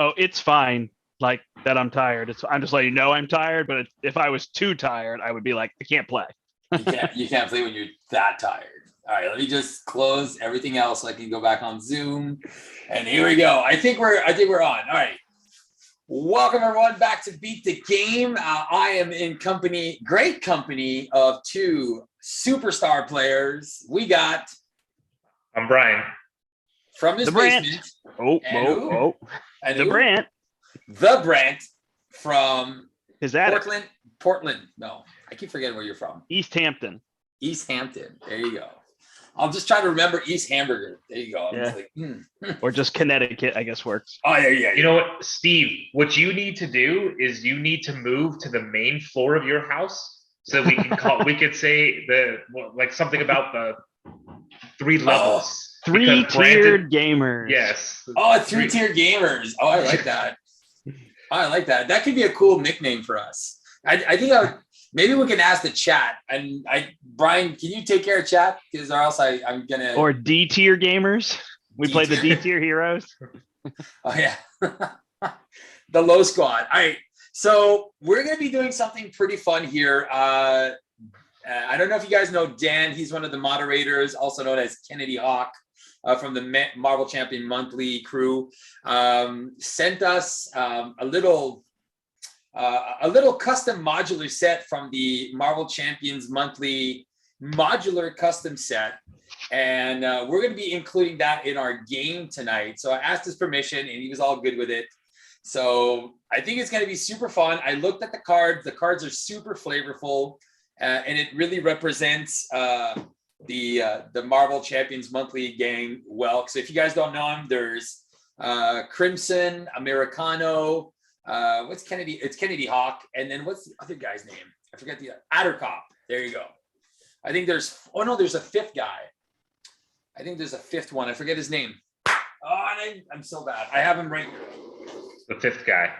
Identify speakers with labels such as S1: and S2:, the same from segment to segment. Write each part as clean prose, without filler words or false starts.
S1: Oh, it's fine. Like that, I'm tired. I'm just letting you know I'm tired. But if I was too tired, I would be like, I can't play.
S2: You can't play when you're that tired. All right, let me just close everything else so I can go back on Zoom. And here we go. I think we're on. All right. Welcome everyone back to Beat the Game. I am in great company of two superstar players. We got
S3: I'm Brian.
S2: from this
S1: The Brandt.
S2: basement.
S1: And the Brandt.
S2: The Brandt from
S1: Is that
S2: Portland. Portland. No, I keep forgetting where you're from.
S1: East Hampton.
S2: East Hampton. There you go. I'll just try to remember East Hamburger. There you go.
S1: Yeah. Or just Connecticut, I guess works.
S2: Oh, yeah.
S3: You know what, Steve, what you need to do is you need to move to the main floor of your house so we can we could say something about the three levels.
S1: Three-tiered gamers.
S3: Yes.
S2: Oh, three-tiered gamers. Oh, I like that. That could be a cool nickname for us. I think maybe we can ask the chat. And Brian, can you take care of chat? Because or else I'm gonna.
S1: Or D-tier gamers. We play the D-tier heroes.
S2: Oh yeah, the low squad. All right, so we're gonna be doing something pretty fun here. I don't know if you guys know Dan. He's one of the moderators, also known as Kennedy Hawk. From the Marvel Champion Monthly crew, sent us a little custom modular set from the Marvel Champions Monthly modular custom set, and we're going to be including that in our game tonight. So I asked his permission, and he was all good with it. So I think it's going to be super fun. I looked at the cards. The cards are super flavorful, and it really represents the Marvel Champions Monthly gang well. So if you guys don't know him, there's Crimson, Americano, what's Kennedy? It's Kennedy Hawk, and then what's the other guy's name? I forget the Addercop. There you go. I think there's a fifth guy. I think there's a fifth one. I forget his name. Oh, I'm so bad. I have him right here.
S3: The fifth guy.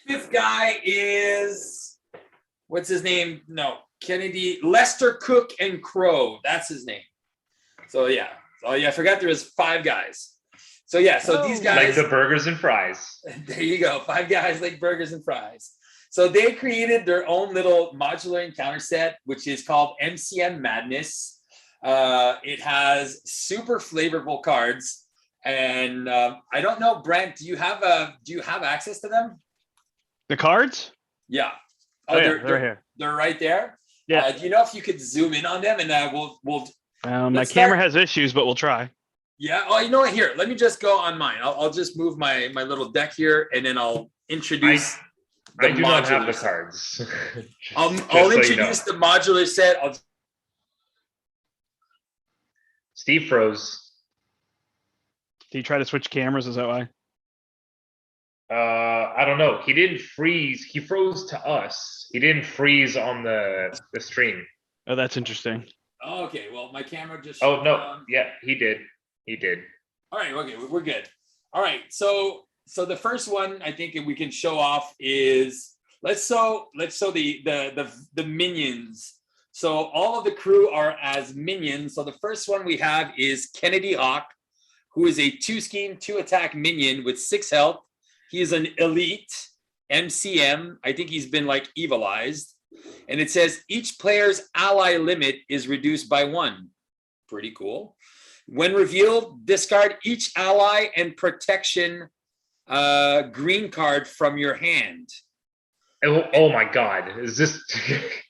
S2: Fifth guy is what's his name? No. Kennedy, Lester, Cook, and Crow. That's his name. So yeah. I forgot there was five guys. So yeah, these guys
S3: like the burgers and fries.
S2: There you go. Five guys like burgers and fries. So they created their own little modular encounter set, which is called MCM Madness. It has super flavorful cards. And I don't know, Brent, do you have access to them?
S1: The cards?
S2: Yeah.
S1: They're here.
S2: They're right there.
S1: Yeah.
S2: Do you know if you could zoom in on them, and we'll
S1: my camera has issues, but we'll try.
S2: Yeah. Oh, you know what? Here, let me just go on mine. I'll just move my little deck here, and then I'll introduce.
S3: I do not have the cards.
S2: I'll introduce the modular set.
S3: Steve froze.
S1: Did you try to switch cameras? Is that why?
S3: I don't know. He didn't freeze. He froze to us. He didn't freeze on the stream.
S1: Oh, that's interesting.
S2: Okay. Well, my camera just.
S3: Oh no! Yeah, he did. He did.
S2: All right. Okay, we're good. All right. So the first one I think we can show off is let's show the minions. So all of the crew are as minions. So the first one we have is Kennedy Hawk, who is a 2-scheme, 2-attack minion with 6 health. He is an elite MCM. I think he's been like evilized. And it says each player's ally limit is reduced by 1. Pretty cool. When revealed, discard each ally and protection green card from your hand.
S3: Oh my God. Is this?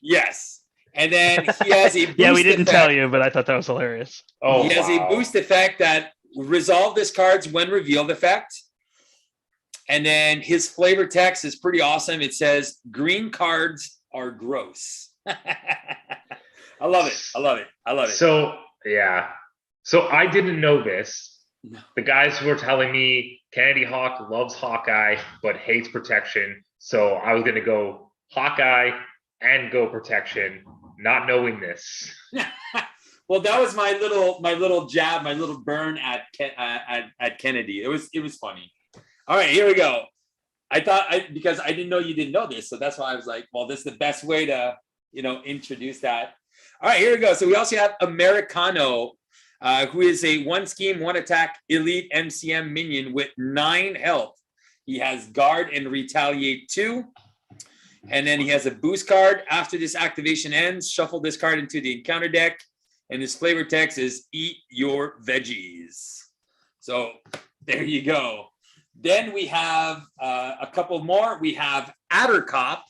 S2: Yes. And then he has a boost
S1: yeah, we didn't
S2: effect.
S1: tell you, but I thought that was hilarious.
S3: Oh,
S2: he has a boost effect that resolve discards when revealed effect. And then his flavor text is pretty awesome. It says, green cards are gross. I love it.
S3: So, yeah. So I didn't know this.
S2: No.
S3: The guys who were telling me Kennedy Hawk loves Hawkeye, but hates protection. So I was going to go Hawkeye and go protection, not knowing this.
S2: Well, that was my little jab, my little burn at Kennedy. It was funny. All right, here we go. Because I didn't know you didn't know this, so that's why I was like, well, this is the best way to introduce that. All right, here we go. So we also have Americano, who is a 1-scheme, 1-attack elite MCM minion with 9 health. He has guard and retaliate 2. And then he has a boost card. After this activation ends, shuffle this card into the encounter deck. And his flavor text is eat your veggies. So there you go. Then we have a couple more. We have Addercop,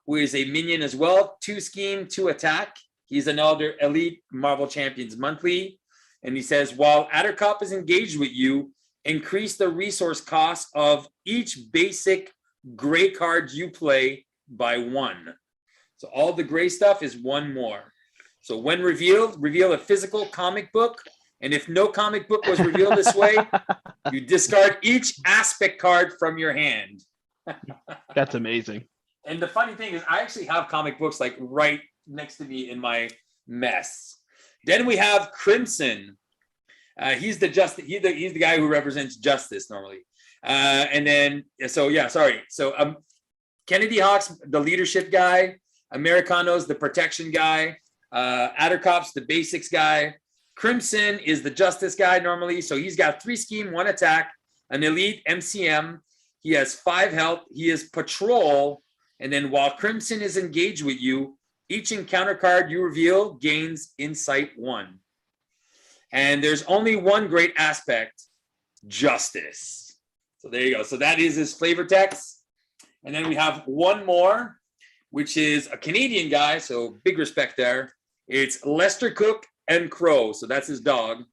S2: who is a minion as well. 2 scheme, 2 attack. He's another Elite Marvel Champions Monthly. And he says, while Addercop is engaged with you, increase the resource cost of each basic gray card you play by 1. So all the gray stuff is 1 more. So when revealed, reveal a physical comic book. And if no comic book was revealed this way, you discard each aspect card from your hand.
S1: That's amazing.
S2: And the funny thing is, I actually have comic books like right next to me in my mess. Then we have Crimson. He's the guy who represents justice normally. And then, so Kennedy Hawk's the leadership guy. Americano's the protection guy. Addercop's the basics guy. Crimson is the justice guy normally. So he's got 3 scheme, 1 attack, an elite MCM. He has 5 health. He is patrol. And then while Crimson is engaged with you, each encounter card you reveal gains insight 1. And there's only one great aspect, justice. So there you go. So that is his flavor text. And then we have one more, which is a Canadian guy. So big respect there. It's Lester Cook and Crow. So that's his dog.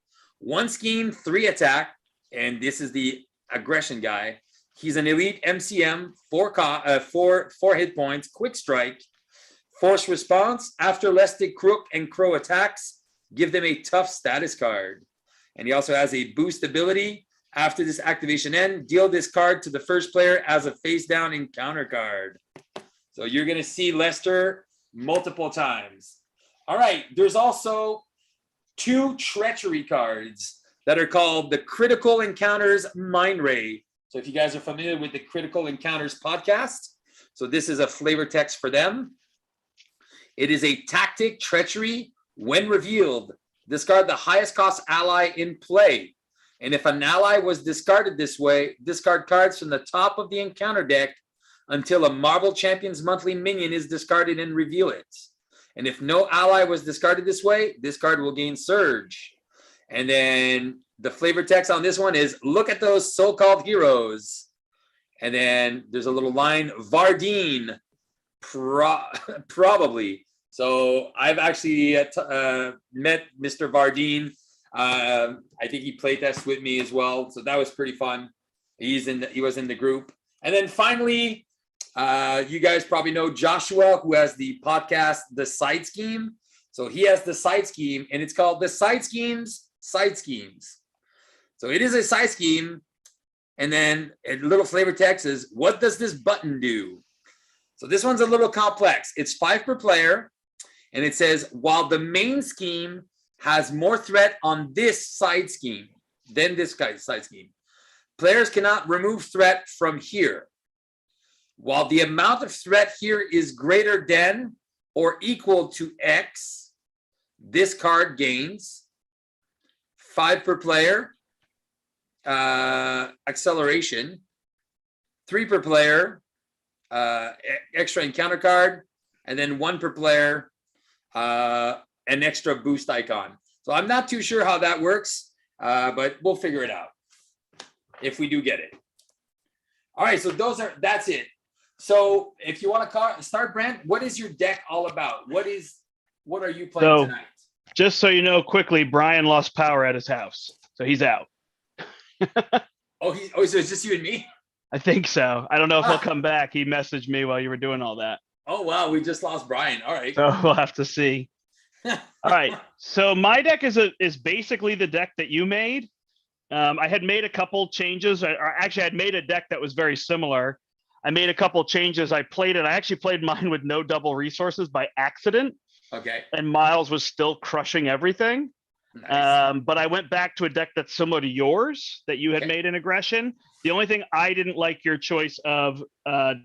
S2: 1 scheme, 3 attack. And this is the aggression guy. He's an elite MCM, 4 hit points, quick strike, force response. After Lester Cook and Crow attacks, give them a tough status card. And he also has a boost ability. After this activation end, deal this card to the first player as a face down encounter card. So you're going to see Lester multiple times. All right. There's also 2 treachery cards that are called the Critical Encounters Mind Ray. So if you guys are familiar with the Critical Encounters podcast, so this is a flavor text for them. It is a tactic treachery. When revealed, discard the highest cost ally in play. And if an ally was discarded this way, discard cards from the top of the encounter deck until a Marvel Champions Monthly minion is discarded and reveal it. And if no ally was discarded this way, this card will gain Surge. And then the flavor text on this one is, look at those so-called heroes. And then there's a little line, Vardine, probably. So I've actually met Mr. Vardine. I think he playtested with me as well. So that was pretty fun. He was in the group. And then finally, you guys probably know Joshua, who has the podcast, The Side Scheme. So he has the side scheme, and it's called The Side Schemes, Side Schemes. So it is a side scheme. And then a little flavor text is, what does this button do? So this one's a little complex. It's 5 per player. And it says, while the main scheme has more threat on this side scheme than this guy's side scheme, players cannot remove threat from here. While the amount of threat here is greater than or equal to X, this card gains 5 per player, acceleration, 3 per player, extra encounter card, and then 1 per player, an extra boost icon. So I'm not too sure how that works, but we'll figure it out if we do get it. All right, so that's it. So if you want to start, Brandt, what is your deck all about? What are you playing tonight?
S1: Just so you know, quickly, Brian lost power at his house, so he's out.
S2: So it's just you and me?
S1: I think so. I don't know if he'll come back. He messaged me while you were doing all that.
S2: Oh, wow. We just lost Brian. All right.
S1: So we'll have to see. All right. So my deck is basically the deck that you made. I had made a couple changes. I had made a deck that was very similar. I made a couple changes. I actually played mine with no double resources by accident.
S2: Okay.
S1: And Miles was still crushing everything. Nice. But I went back to a deck that's similar to yours that you had made in aggression. The only thing I didn't like your choice of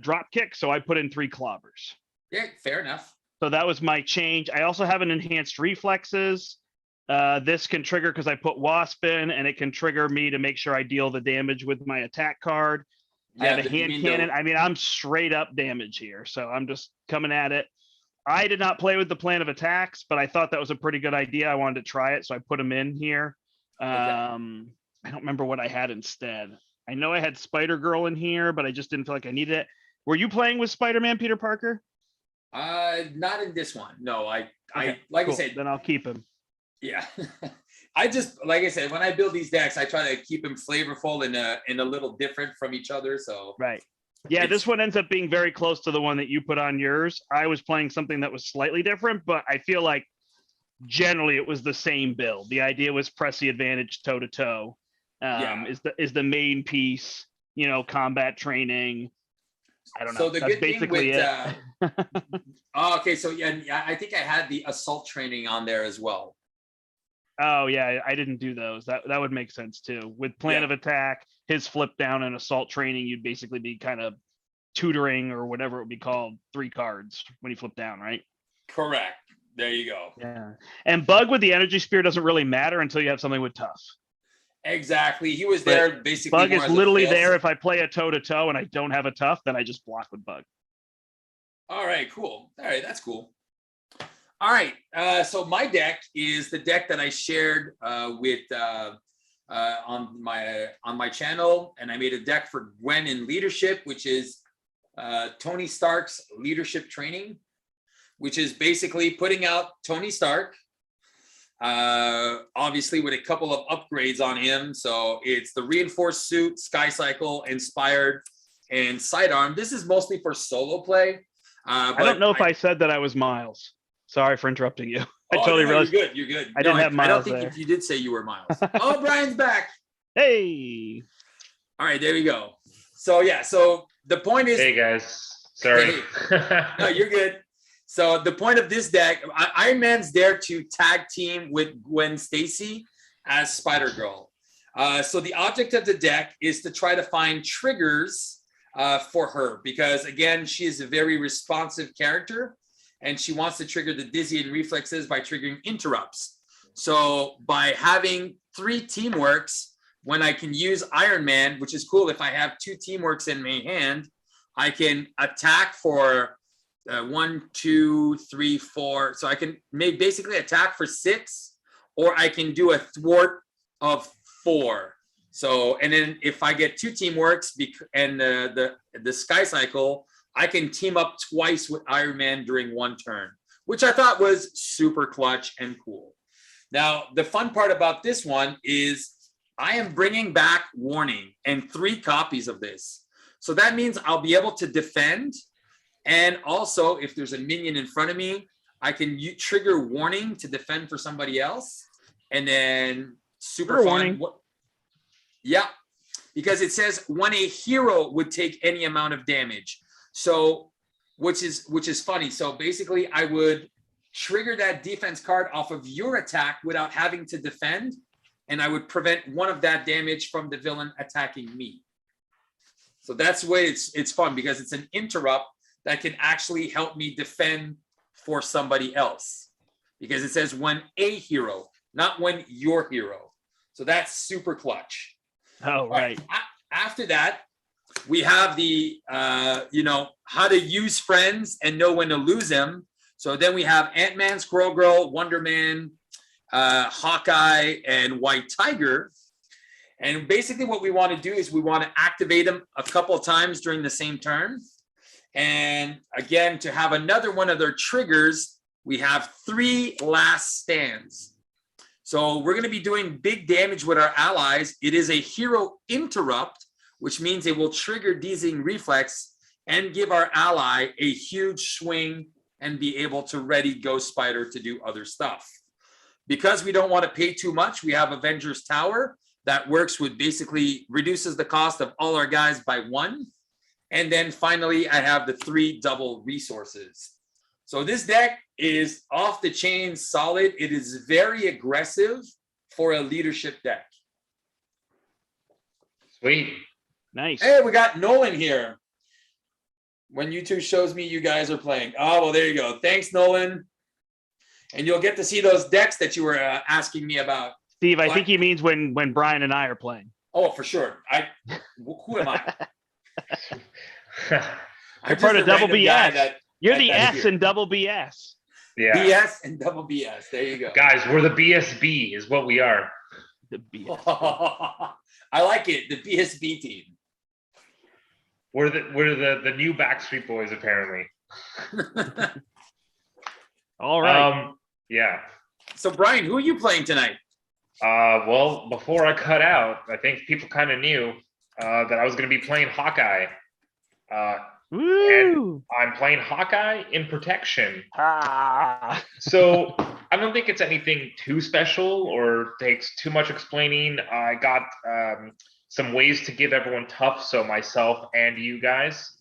S1: drop kick, so I put in 3 clobbers.
S2: Yeah, fair enough.
S1: So that was my change. I also have an enhanced reflexes. This can trigger because I put Wasp in, and it can trigger me to make sure I deal the damage with my attack card. I have a
S2: you
S1: hand
S2: mean
S1: cannon. I mean, I'm straight up damage here. So I'm just coming at it. I did not play with the plan of attacks, but I thought that was a pretty good idea. I wanted to try it. So I put them in here. I don't remember what I had instead. I know I had Spider Girl in here, but I just didn't feel like I needed it. Were you playing with Spider-Man, Peter Parker?
S2: Not in this one. No,
S1: Okay,
S2: like
S1: cool.
S2: I said,
S1: Then I'll keep him.
S2: yeah. I just, like I said, when I build these decks, I try to keep them flavorful and a little different from each other. So
S1: Right. Yeah,
S2: It's-
S1: this one ends up being very close to the one that you put on yours. I was playing something that was slightly different, but I feel like generally it was the same build. The idea was press the advantage toe to toe.
S2: Yeah.
S1: Is the main piece, you know, combat training. I don't know.
S2: So the
S1: That's
S2: good thing
S1: basically
S2: with
S1: it.
S2: okay, so yeah, I think I had the assault training on there as well.
S1: Oh yeah, I didn't do those. That would make sense too. With plan
S2: Yeah.
S1: of attack, his flip down and assault training, you'd basically be kind of tutoring or whatever it would be called 3 cards when you flip down, right?
S2: Correct. There you go.
S1: Yeah. And bug with the energy spear doesn't really matter until you have something with tough.
S2: Exactly. He was
S1: But
S2: there basically.
S1: Bug
S2: more
S1: is
S2: as a
S1: literally
S2: fail
S1: there
S2: safe.
S1: if I play a toe to toe and I don't have a tough, then I just block with bug.
S2: All right, cool. All right, that's cool. All right, so my deck is the deck that I shared with on my channel, and I made a deck for Gwen in leadership, which is Tony Stark's leadership training, which is basically putting out Tony Stark, obviously with a couple of upgrades on him. So it's the reinforced suit, Sky Cycle, inspired, and sidearm. This is mostly for solo play.
S1: I don't know if I said that I was Miles. Sorry for interrupting you. I
S2: Oh,
S1: totally
S2: no,
S1: realized.
S2: you're good. You're good.
S1: I didn't have
S2: I don't
S1: Miles
S2: think
S1: there.
S2: if you did say you were Miles. Oh, Brian's back.
S1: Hey.
S2: All right, there we go. So yeah, so the point is,
S3: Hey guys, sorry.
S2: no, you're good. So the point of this deck, Iron Man's there to tag team with Gwen Stacy as Spider Girl. So the object of the deck is to try to find triggers for her, because again, she is a very responsive character and she wants to trigger the dizzying reflexes by triggering interrupts. So by having 3 teamworks, when I can use Iron Man, which is cool, if I have 2 teamworks in my hand, I can attack for 1, 2, 3, 4. So I can basically attack for 6, or I can do a thwart of 4. So, and then if I get 2 teamworks and the Sky Cycle, I can team up twice with Iron Man during 1 turn, which I thought was super clutch and cool. Now, the fun part about this one is I am bringing back Warning and 3 copies of this. So that means I'll be able to defend. And also, if there's a minion in front of me, I can trigger Warning to defend for somebody else. And then super fun.
S1: Warning.
S2: Yeah, because it says when a hero would take any amount of damage. So, which is funny. So basically, I would trigger that defense card off of your attack without having to defend, and I would prevent 1 of that damage from the villain attacking me. So that's the way it's fun, because it's an interrupt that can actually help me defend for somebody else, because it says when a hero, not when your hero. So that's super clutch.
S1: Oh, right.
S2: After that, we have the, how to use friends and know when to lose them. So then we have Ant-Man, Squirrel Girl, Wonder Man, Hawkeye, and White Tiger. And basically what we want to do is we want to activate them a couple of times during the same turn. And again, to have another one of their triggers, we have 3 last stands. So we're going to be doing big damage with our allies. It is a hero interrupt, which means it will trigger dizzying reflex and give our ally a huge swing and be able to ready Ghost Spider to do other stuff. Because we don't want to pay too much, we have Avengers Tower that works with basically reduces the cost of all our guys by 1. And then finally, I have the 3 double resources. So this deck is off the chain solid. It is very aggressive for a leadership deck.
S3: Sweet.
S1: Nice.
S2: Hey, we got Nolan here. When YouTube shows me you guys are playing. Oh, well, there you go. Thanks, Nolan. And you'll get to see those decks that you were asking me about.
S1: Steve, I think he means when Brian and I are playing.
S2: Oh, for sure. Who am I?
S1: You're part of double BS. You're the
S2: that's
S1: S
S2: here.
S1: in double BS.
S3: Yeah.
S2: BS and double BS. There you go.
S3: Guys, we're the BSB is what we are.
S1: The BS.
S2: I like it. The BSB team.
S3: We're the new Backstreet Boys, apparently.
S1: All right.
S3: Yeah.
S2: So Brian, who are you playing tonight?
S3: Well, before I cut out, I think people kind of knew that I was going to be playing Hawkeye.
S1: Woo!
S3: And I'm playing Hawkeye in protection.
S1: Ah.
S3: So I don't think it's anything too special or takes too much explaining. I got some ways to give everyone tough. So myself and you guys,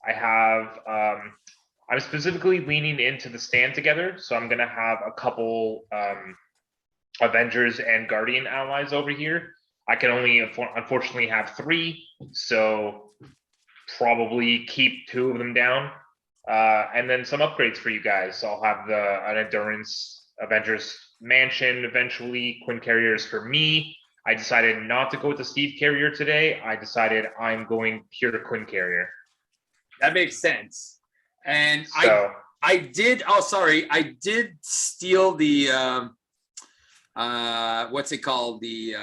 S3: I have, I'm specifically leaning into the stand together. So I'm going to have a couple Avengers and Guardian allies over here. I can only unfortunately have 3. So probably keep 2 of them down, and then some upgrades for you guys. So I'll have an endurance Avengers Mansion eventually, Quinn carriers for me. I decided not to go with the Steve carrier today. I decided I'm going pure Quinn carrier.
S2: That makes sense. And
S3: So
S2: I did. Oh, sorry. I did steal the what's it called? The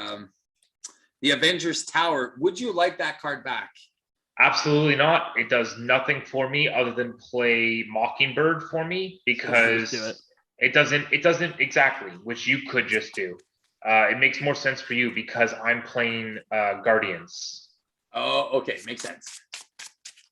S2: Avengers Tower. Would you like that card back?
S3: absolutely not. It does nothing for me other than play Mockingbird for me because
S1: Do it.
S3: it doesn't exactly, which you could just do. It makes more sense for you because I'm playing Guardians.
S2: Oh, okay. Makes sense.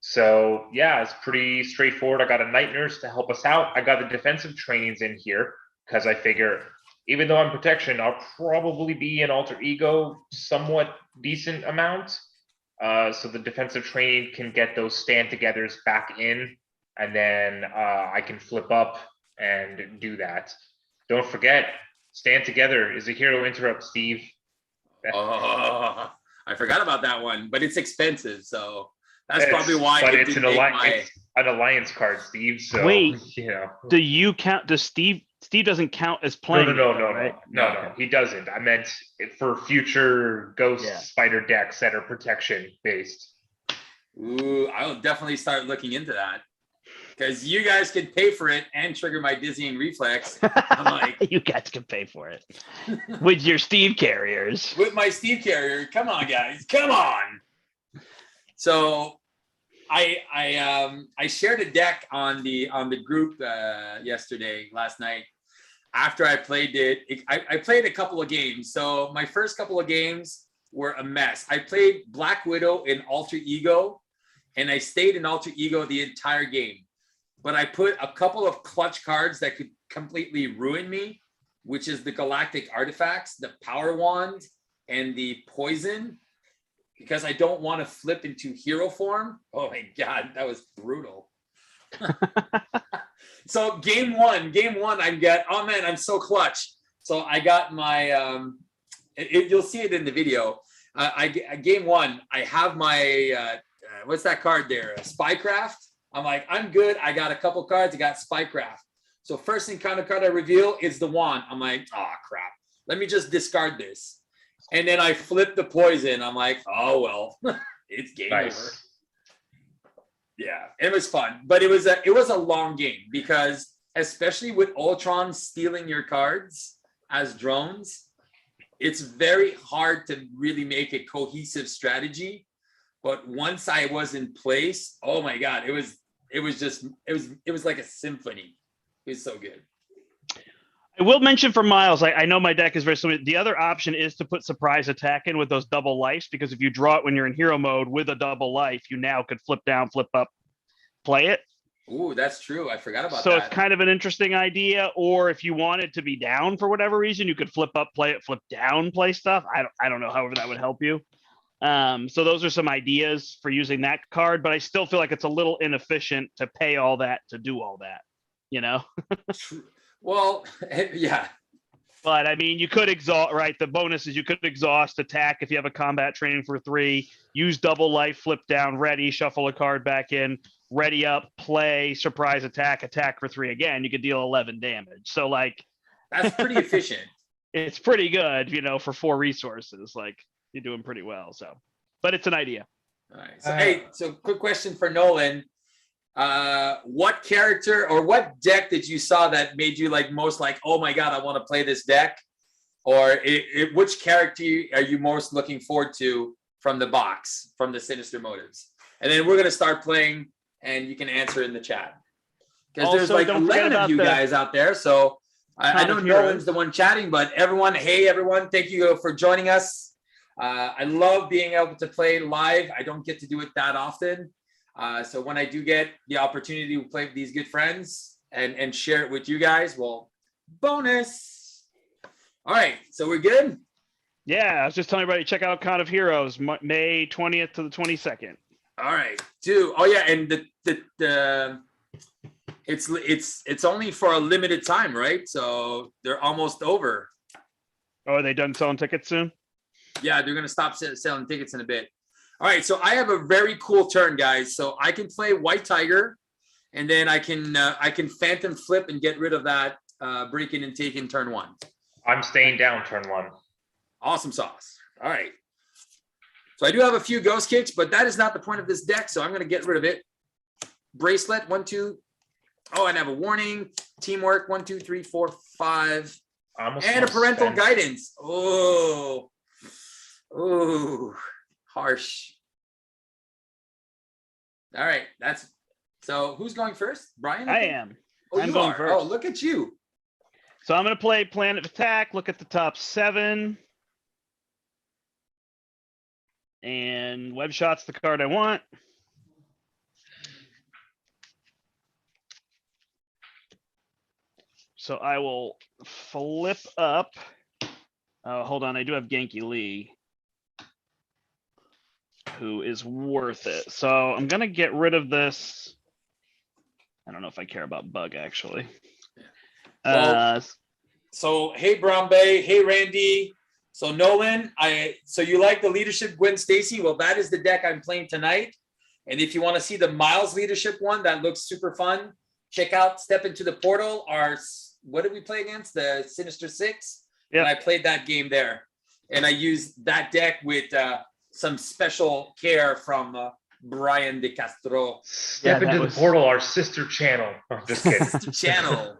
S3: So yeah, it's pretty straightforward. I got a night nurse to help us out. I got the defensive trainings in here because I figure even though I'm protection, I'll probably be an alter ego somewhat decent amount. So the defensive training can get those stand togethers back in, and then I can flip up and do that. Don't forget, stand together is a hero interrupt, Steve.
S2: Oh, I forgot about that one, but it's expensive, so that's probably
S3: It's-
S2: why
S3: But
S2: it
S3: it's
S2: didn't make my.
S3: it's an alliance card, Steve. So
S1: Wait.
S3: you know.
S1: Do you count? Does Steve doesn't count as playing?
S3: No,
S1: right?
S3: no. He doesn't. I meant it for future Ghost
S1: Yeah.
S3: Spider decks that are protection based.
S2: Ooh, I'll definitely start looking into that because you guys can pay for it and trigger my dizzying reflex. I'm like,
S1: You guys can pay for it with your Steve carriers.
S2: with my Steve carrier. Come on, guys, come on. So I shared a deck on the group last night. After I played it, I played a couple of games. So my first couple of games were a mess. I played Black Widow in Alter Ego, and I stayed in Alter Ego the entire game. But I put a couple of clutch cards that could completely ruin me, which is the Galactic Artifacts, the Power Wand, and the Poison, because I don't want to flip into hero form. Oh my God, that was brutal. So game one, oh man, I'm so clutch. So I got my, you'll see it in the video. Game one, I have my, what's that card there? Spycraft. I'm like, I'm good. I got a couple cards. I got Spycraft. So first encounter card I reveal is the wand. I'm like, oh crap. Let me just discard this. And then I flip the poison. I'm like, oh well, it's game over. Yeah, it was fun, but it was a long game because especially with Ultron stealing your cards as drones, it's very hard to really make a cohesive strategy. But once I was in place, oh my God, it was like a symphony. It was so good.
S1: I will mention for Miles, I know my deck is very similar. The other option is to put surprise attack in with those double lives, because if you draw it when you're in hero mode with a double life, you now could flip down, flip up, play it.
S2: Ooh, that's true. I forgot about that.
S1: So it's kind of an interesting idea. Or if you wanted to be down for whatever reason, you could flip up, play it, flip down, play stuff. I don't know, however that would help you. So those are some ideas for using that card, but I still feel like it's a little inefficient to pay all that to do all that, you know?
S2: Well, yeah.
S1: But I mean, you could exhaust, right? The bonus is you could exhaust, attack if you have a combat training for 3, use double life, flip down, ready, shuffle a card back in, ready up, play, surprise attack, attack for 3 again. You could deal 11 damage. So like,
S2: that's pretty efficient.
S1: It's pretty good, you know, for 4 resources. Like, you're doing pretty well. So, but it's an idea.
S2: All right. So, hey, so quick question for Nolan. What character or what deck did you saw that made you like most like, oh my God, I want to play this deck? Or which character are you most looking forward to from the box, from the Sinister Motives? And then we're going to start playing and you can answer in the chat. Because there's like 11 of you guys out there. So I know Nolan's the one chatting, but everyone, hey, everyone, thank you for joining us. I love being able to play live. I don't get to do it that often. So when I do get the opportunity to play with these good friends and share it with you guys, well, bonus. All right, so we're good?
S1: Yeah, I was just telling everybody, check out Con of Heroes, May 20th to the 22nd.
S2: All right, dude. Oh yeah, and the it's only for a limited time, right? So they're almost over.
S1: Oh, are they done selling tickets soon?
S2: Yeah, they're gonna stop selling tickets in a bit. All right, so I have a very cool turn, guys. So I can play White Tiger, and then I can Phantom Flip and get rid of that break-in and take in turn 1.
S3: I'm staying down turn 1.
S2: Awesome sauce. All right. So I do have a few ghost kicks, but that is not the point of this deck. So I'm going to get rid of it. Bracelet, 1, 2. Oh, and I have a warning. Teamwork, 1, 2, 3, 4, 5. And a parental guidance. Oh, harsh. All right. So who's going first? Brian?
S1: I am.
S2: Oh,
S1: I'm
S2: you
S1: going
S2: are.
S1: first.
S2: Oh, look at you.
S1: So I'm going to play Planet of Attack, look at the top 7. And Web Shot's the card I want. So I will flip up. Oh, hold on. I do have Genki Lee, who is worth it. So I'm going to get rid of this. I don't know if I care about Bug, actually.
S2: So hey Brown Bay, hey Randy. So Nolan, so you like the leadership Gwen Stacy? Well, that is the deck I'm playing tonight. And if you want to see the Miles leadership one, that looks super fun. Check out Step Into the Portal. What did we play against? The Sinister Six.
S1: Yeah.
S2: And I played that game there. And I used that deck with some special care from Brian De Castro.
S3: Step Into the Portal, our sister channel. I'm just kidding.
S2: Sister channel.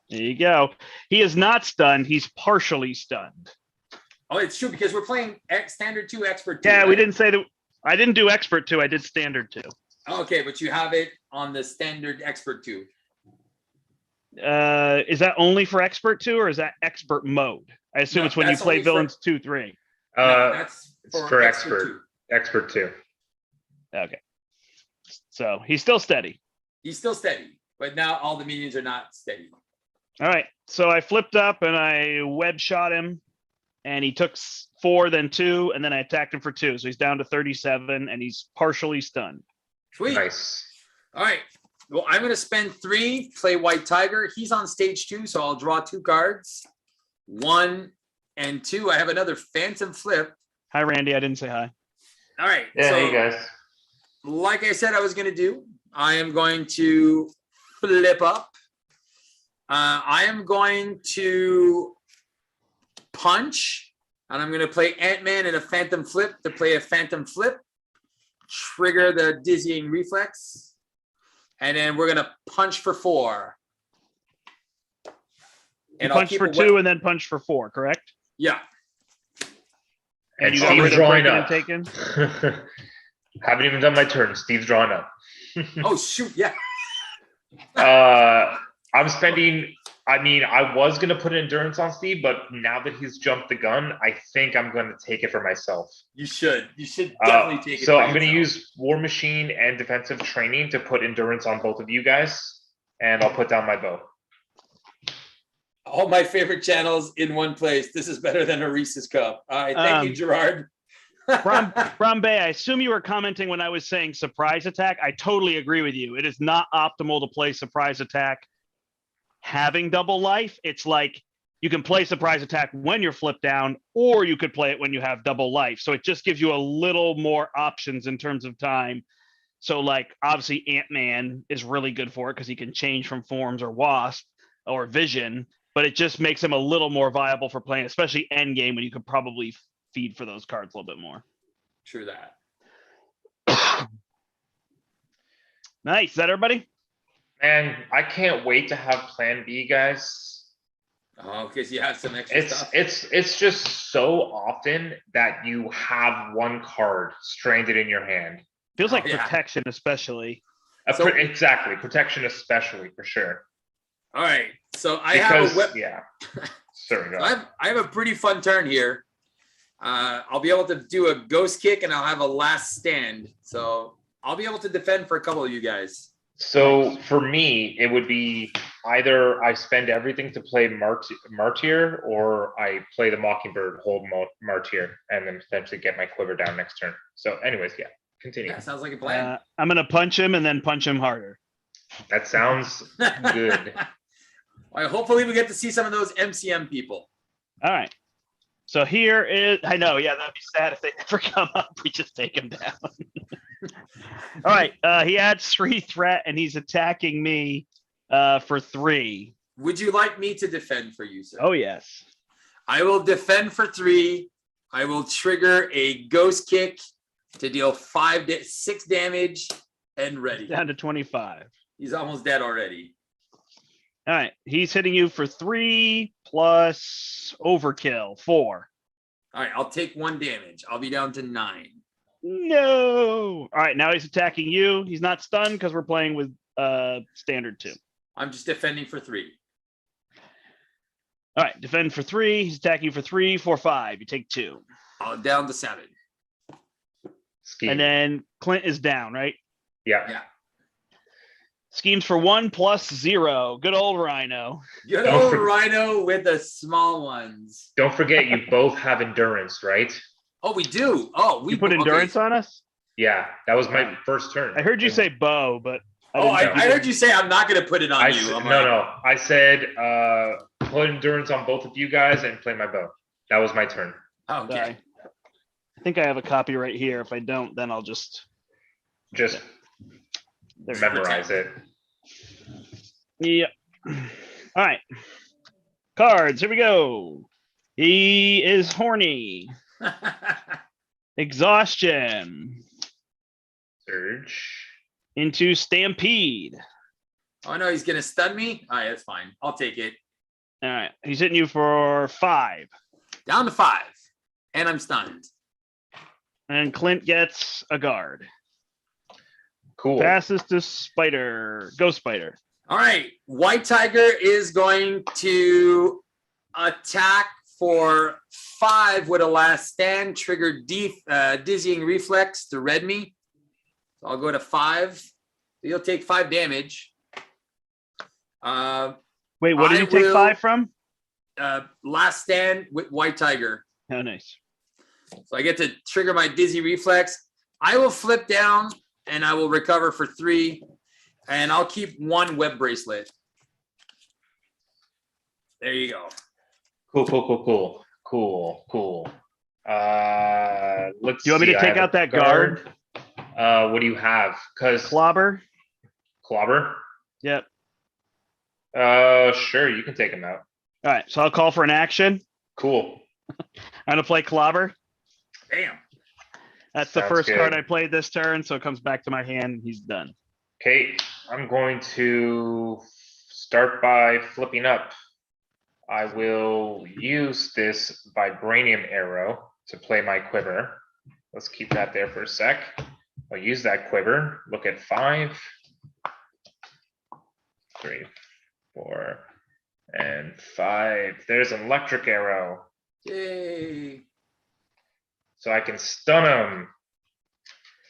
S1: There you go. He is not stunned. He's partially stunned.
S2: Oh, it's true because we're playing Standard 2, Expert 2.
S1: Yeah,
S2: right?
S1: we didn't say that. I didn't do Expert 2. I did Standard 2.
S2: Okay, but you have it on the Standard Expert 2.
S1: Is that only for Expert 2 or is that Expert mode? I assume it's when you play Villains 2, 3.
S2: No, that's
S3: for Expert 2. Expert 2.
S1: Okay. So he's still steady.
S2: He's still steady, but now all the minions are not steady.
S1: All right. So I flipped up and I web shot him. And he took 4, then 2, and then I attacked him for 2. So he's down to 37, and he's partially stunned.
S2: Sweet.
S3: Nice.
S2: All right. Well, I'm going to spend 3, play White Tiger. He's on stage 2, so I'll draw 2 cards. 1 and 2. I have another Phantom Flip.
S1: Hi, Randy. I didn't say hi.
S2: All right.
S3: Yeah,
S2: so,
S3: hey, guys.
S2: like I said I was going to do, I am going to flip up. I am going to punch, and I'm going to play Ant-Man and a Phantom Flip to play a Phantom Flip, trigger the Dizzying Reflex, and then we're going to punch for 4.
S1: And punch for 2 and then punch for 4, correct?
S2: Yeah.
S1: And you got rid of breaking and taken?
S3: Haven't even done my turn. Steve's drawing up.
S2: Oh, shoot. Yeah.
S3: I'm spending... I was going to put endurance on Steve, but now that he's jumped the gun, I think I'm going to take it for myself.
S2: You should. You should definitely take it.
S3: So I'm going to use War Machine and Defensive Training to put endurance on both of you guys, and I'll put down my bow.
S2: All my favorite channels in one place. This is better than a Reese's Cup. All right. Thank you, Gerard.
S1: Bram Bay, I assume you were commenting when I was saying surprise attack. I totally agree with you. It is not optimal to play surprise attack having double life. It's like you can play surprise attack when you're flipped down, or you could play it when you have double life. So it just gives you a little more options in terms of time. So like obviously Ant-Man is really good for it because he can change from forms or Wasp or Vision, but it just makes him a little more viable for playing, especially end game when you could probably feed for those cards a little bit more.
S2: True that.
S1: Nice. Is that everybody?
S3: And I can't wait to have Plan B, guys.
S2: Oh, because you have some extra stuff.
S3: It's just so often that you have one card stranded in your hand.
S1: Feels like
S2: yeah.
S1: protection, especially.
S2: So-
S3: Exactly, protection especially for sure.
S2: All right. So I have a
S3: yeah. Sorry, go
S2: So
S3: ahead.
S2: I have a pretty fun turn here. I'll be able to do a ghost kick and I'll have a last stand. So I'll be able to defend for a couple of you guys.
S3: So for me, it would be either I spend everything to play Martyr, or I play the Mockingbird, hold Martyr, and then potentially get my quiver down next turn. So anyways, yeah, continue.
S2: That sounds like a plan.
S1: I'm gonna punch him and then punch him harder.
S3: That sounds good.
S2: Well, hopefully we get to see some of those MCM people.
S1: All right. So here is, I know, yeah, that'd be sad if they never come up. We just take him down. All right. He adds 3 threat and he's attacking me for 3.
S2: Would you like me to defend for you, sir?
S1: Oh, yes.
S2: I will defend for 3. I will trigger a ghost kick to deal 6 damage and ready.
S1: Down to 25.
S2: He's almost dead already.
S1: All right. He's hitting you for 3 plus overkill, 4.
S2: All right, I'll take 1 damage. I'll be down to 9.
S1: No. All right. Now he's attacking you. He's not stunned because we're playing with standard 2.
S2: I'm just defending for 3.
S1: All right. Defend for 3. He's attacking you for 3, 4, 5. You take 2.
S2: Down to 7.
S3: Scheme.
S1: And then Clint is down, right?
S3: Yeah.
S2: Yeah.
S1: Schemes for 1 plus 0. Good old Rhino.
S2: Good
S3: Don't
S2: old
S3: forget-
S2: Rhino with the small ones.
S3: Don't forget, you both have endurance, right?
S2: Oh, we do. Oh, we
S1: You put
S2: okay.
S1: endurance on us?
S3: Yeah, that was my first turn.
S1: I heard you say bow, but
S2: Oh,
S1: didn't know.
S2: I heard you say I'm not going to put it on you. I'm like,
S3: No. I said put endurance on both of you guys and play my bow. That was my turn.
S2: Oh, okay.
S1: Sorry. I think I have a copy right here. If I don't, then I'll just
S3: Just
S1: there's
S3: memorize it.
S1: Yep. All right. Cards. Here we go. He is horny. Exhaustion.
S3: Surge.
S1: Into stampede.
S2: Oh, no, he's going to stun me? All right, that's fine. I'll take it.
S1: All right. He's hitting you for 5.
S2: Down to 5. And I'm stunned.
S1: And Clint gets a guard.
S3: Cool.
S1: Passes to Spider. Go Spider.
S2: All right. White Tiger is going to attack for 5 with a last stand, trigger dizzying reflex to red me. So I'll go to 5. He'll take 5 damage.
S1: Wait, what did
S2: I
S1: you take
S2: will-
S1: 5 from?
S2: Last stand with White Tiger.
S1: Oh, nice.
S2: So I get to trigger my dizzy reflex. I will flip down and I will recover for 3. And I'll keep 1 web bracelet. There you go.
S3: Cool. Let's
S1: Do you want me
S3: see,
S1: to
S3: I
S1: take
S3: have
S1: out
S3: a
S1: that guard?
S3: What do you have? Because
S1: Clobber?
S3: Clobber?
S1: Yep.
S3: Sure, you can take him out.
S1: All right. So I'll call for an action.
S3: Cool.
S1: I'm going to play Clobber.
S2: Bam.
S1: That's the
S3: Sounds
S1: first
S3: good.
S1: card I played this turn. So it comes back to my hand and he's done.
S3: Okay, I'm going to start by flipping up. I will use this vibranium arrow to play my quiver. Let's keep that there for a sec. I'll use that quiver. Look at 5, 3, 4, and 5. There's an electric arrow.
S2: Yay.
S3: So I can stun him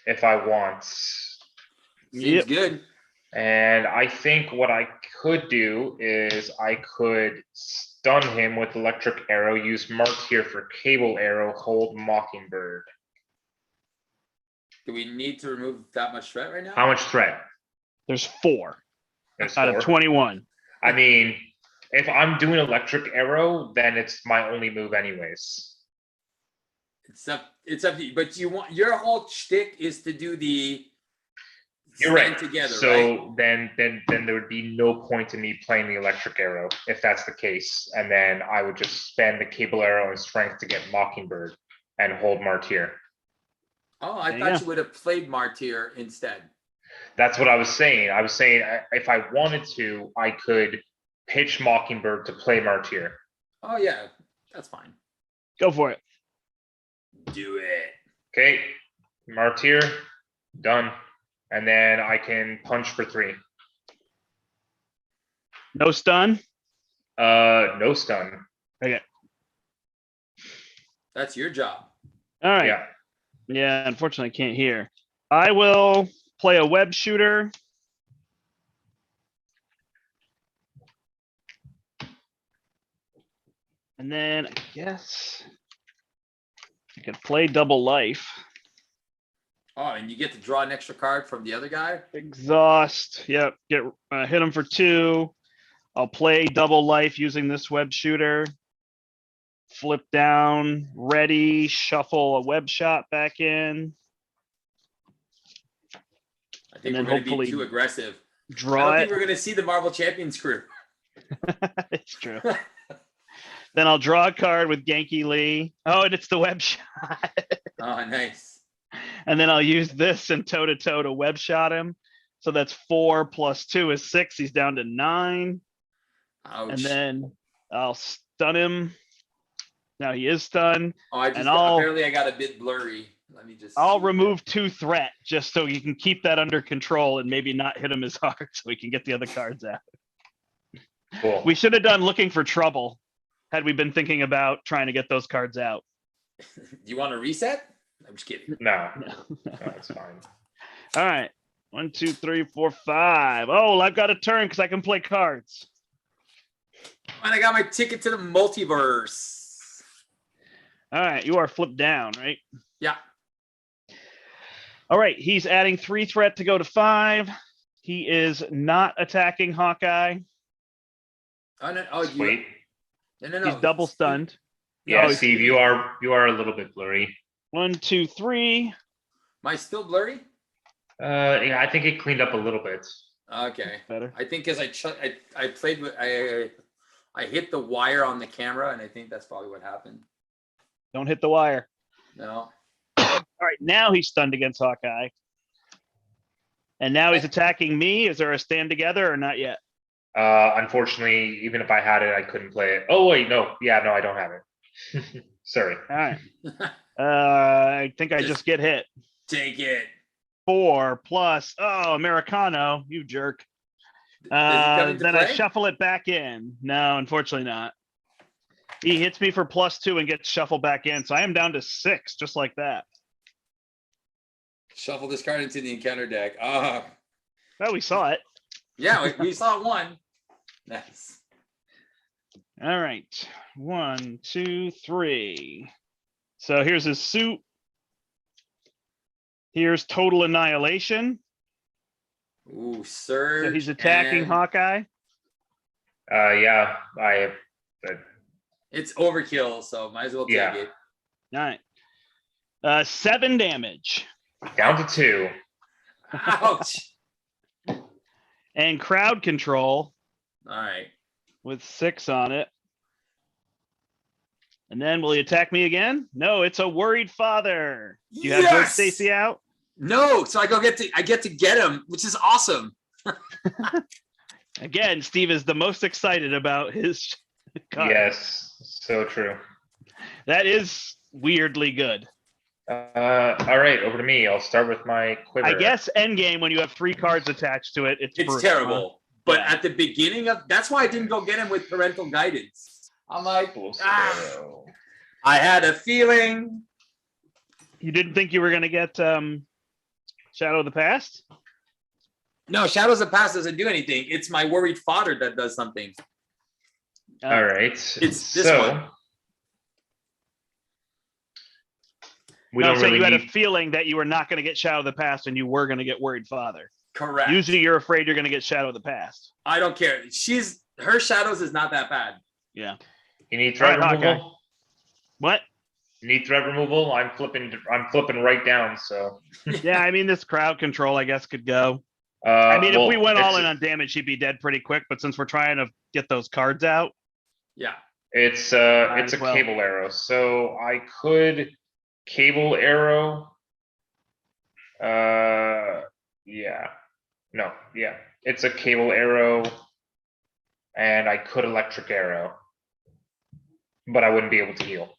S3: if I want.
S2: Seems
S1: Yep.
S2: good.
S3: And I think what I could do is I could stun him with electric arrow, use marked here for cable arrow, hold Mockingbird.
S2: Do we need to remove that much threat right now?
S3: How much threat?
S1: There's 4
S3: There's
S1: out
S3: 4.
S1: of 21.
S3: I mean, if I'm doing electric arrow, then it's my only move anyways.
S2: It's up to you. But you want your whole shtick is to do the
S3: You're
S2: stand
S3: right.
S2: together,
S3: So
S2: right?
S3: then there would be no point in me playing the electric arrow if that's the case. And then I would just spend the cable arrow and strength to get Mockingbird and hold Martyr.
S2: Oh, I
S1: There you
S2: thought
S1: go.
S2: you would have played Martyr instead.
S3: That's what I was saying. I was saying if I wanted to, I could pitch Mockingbird to play Martyr.
S2: Oh yeah, that's fine.
S1: Go for it.
S2: Do it.
S3: Okay, Martyr, done. And then I can punch for 3.
S1: No stun.
S3: No stun.
S1: Okay.
S2: That's your job.
S1: All right.
S3: Yeah.
S1: Yeah, unfortunately, I can't hear. I will play a web shooter. And then I guess I could play double life.
S2: Oh, and you get to draw an extra card from the other guy?
S1: Exhaust. Yep. Get hit him for 2. I'll play double life using this web shooter. Flip down, ready, shuffle a web shot back in.
S2: I think
S1: And
S2: we're
S1: then
S2: going to be
S1: hopefully
S2: too aggressive. I
S1: Draw
S2: don't
S1: it.
S2: think we're going to see the Marvel Champions crew.
S1: It's true. Then I'll draw a card with Genki Lee. Oh, and it's the web shot.
S2: Oh, nice.
S1: And then I'll use this and toe-to-toe to web shot him. So that's 4 plus 2 is 6. He's down to 9.
S2: Ouch.
S1: And then I'll stun him. Now he is stunned.
S2: Oh, I just
S1: and I'll-
S2: apparently I got a bit blurry. Let me just.
S1: I'll
S2: see.
S1: remove 2 threat just so you can keep that under control and maybe not hit him as hard so we can get the other cards out.
S3: Cool.
S1: We should have done looking for trouble had we been thinking about trying to get those cards out.
S2: Do you want to reset? I'm just kidding.
S3: No,
S1: No.
S3: no, it's fine.
S1: All right. 1, 2, 3, 4, 5. Oh, I've got a turn because I can play cards.
S2: And I got my ticket to the multiverse.
S1: All right. You are flipped down, right?
S2: Yeah.
S1: All right. He's adding 3 threat to go to 5. He is not attacking Hawkeye.
S2: Oh, no. Oh,
S3: Sweet.
S2: no.
S1: He's double stunned.
S3: Yeah,
S1: Oh,
S3: Steve, you are a little bit blurry.
S1: 1, 2, 3.
S2: Am I still blurry?
S3: Yeah, I think it cleaned up a little bit.
S2: Okay.
S1: Better.
S2: I think because I played with I hit the wire on the camera, and I think that's probably what happened.
S1: Don't hit the wire.
S2: No.
S1: All right. Now he's stunned against Hawkeye. And now he's attacking me. Is there a stand together or not yet?
S3: Unfortunately, even if I had it, I couldn't play it. Oh wait, no. Yeah, no, I don't have it. Sorry.
S1: All right. I think I just get hit.
S2: Take it.
S1: 4 plus. Oh, Americano, you jerk.
S2: Does it come into
S1: Then I
S2: play?
S1: shuffle it back in. No, unfortunately not. He hits me for +2 and gets shuffled back in. So I am down to 6, just like that.
S2: Shuffle this card into the encounter deck. Ah,
S1: Well, we saw it.
S2: yeah, we saw one. Nice.
S1: All right. 1, 2, 3. So here's his suit. Here's total annihilation.
S2: Ooh, surge.
S1: So he's attacking
S2: and
S1: Hawkeye.
S3: Yeah,
S2: It's overkill, so might as well take
S3: Yeah.
S2: it.
S1: All right. 7 damage.
S3: down to 2.
S2: Ouch.
S1: And crowd control
S2: All right.
S1: with 6 on it. And then will he attack me again? No, it's a worried father. Do you have George
S2: Yes!
S1: Stacy out?
S2: No, so I get to get him, which is awesome.
S1: Again, Steve is the most excited about his card.
S3: Yes, so true.
S1: That is weirdly good.
S3: All right, over to me. I'll start with my quiver.
S1: I guess endgame, when you have 3 cards attached to it, it's brutal,
S2: Terrible. But
S1: Yeah.
S2: at the beginning of that's why I didn't go get him with parental guidance. I'm like,
S3: Cool
S2: ah, I had a feeling.
S1: You didn't think you were going to get Shadow of the Past?
S2: No, Shadows of Past doesn't do anything. It's my worried father that does something.
S3: All right.
S2: It's this
S3: so,
S2: one.
S3: We
S1: No,
S3: don't
S1: so
S3: really
S1: you had a
S3: need.
S1: feeling that you were not going to get Shadow of the Past and you were going to get Worried Father.
S2: Correct.
S1: Usually you're afraid you're going to get Shadow of the Past.
S2: I don't care. Her shadows is not that bad.
S1: Yeah.
S3: You need threat
S1: All right, Hawkeye.
S3: removal.
S1: What?
S3: You need threat removal. I'm flipping right down. So.
S1: Yeah, I mean, this crowd control, I guess, could go.
S3: Uh,
S1: I mean, if we
S3: well,
S1: went all
S3: it's-
S1: in on damage, he'd be dead pretty quick. But since we're trying to get those cards out,
S2: Yeah.
S3: It's
S1: as
S3: a
S1: well.
S3: cable arrow. So I could cable arrow. Yeah. No, yeah. It's a cable arrow. And I could electric arrow. But I wouldn't be able to heal.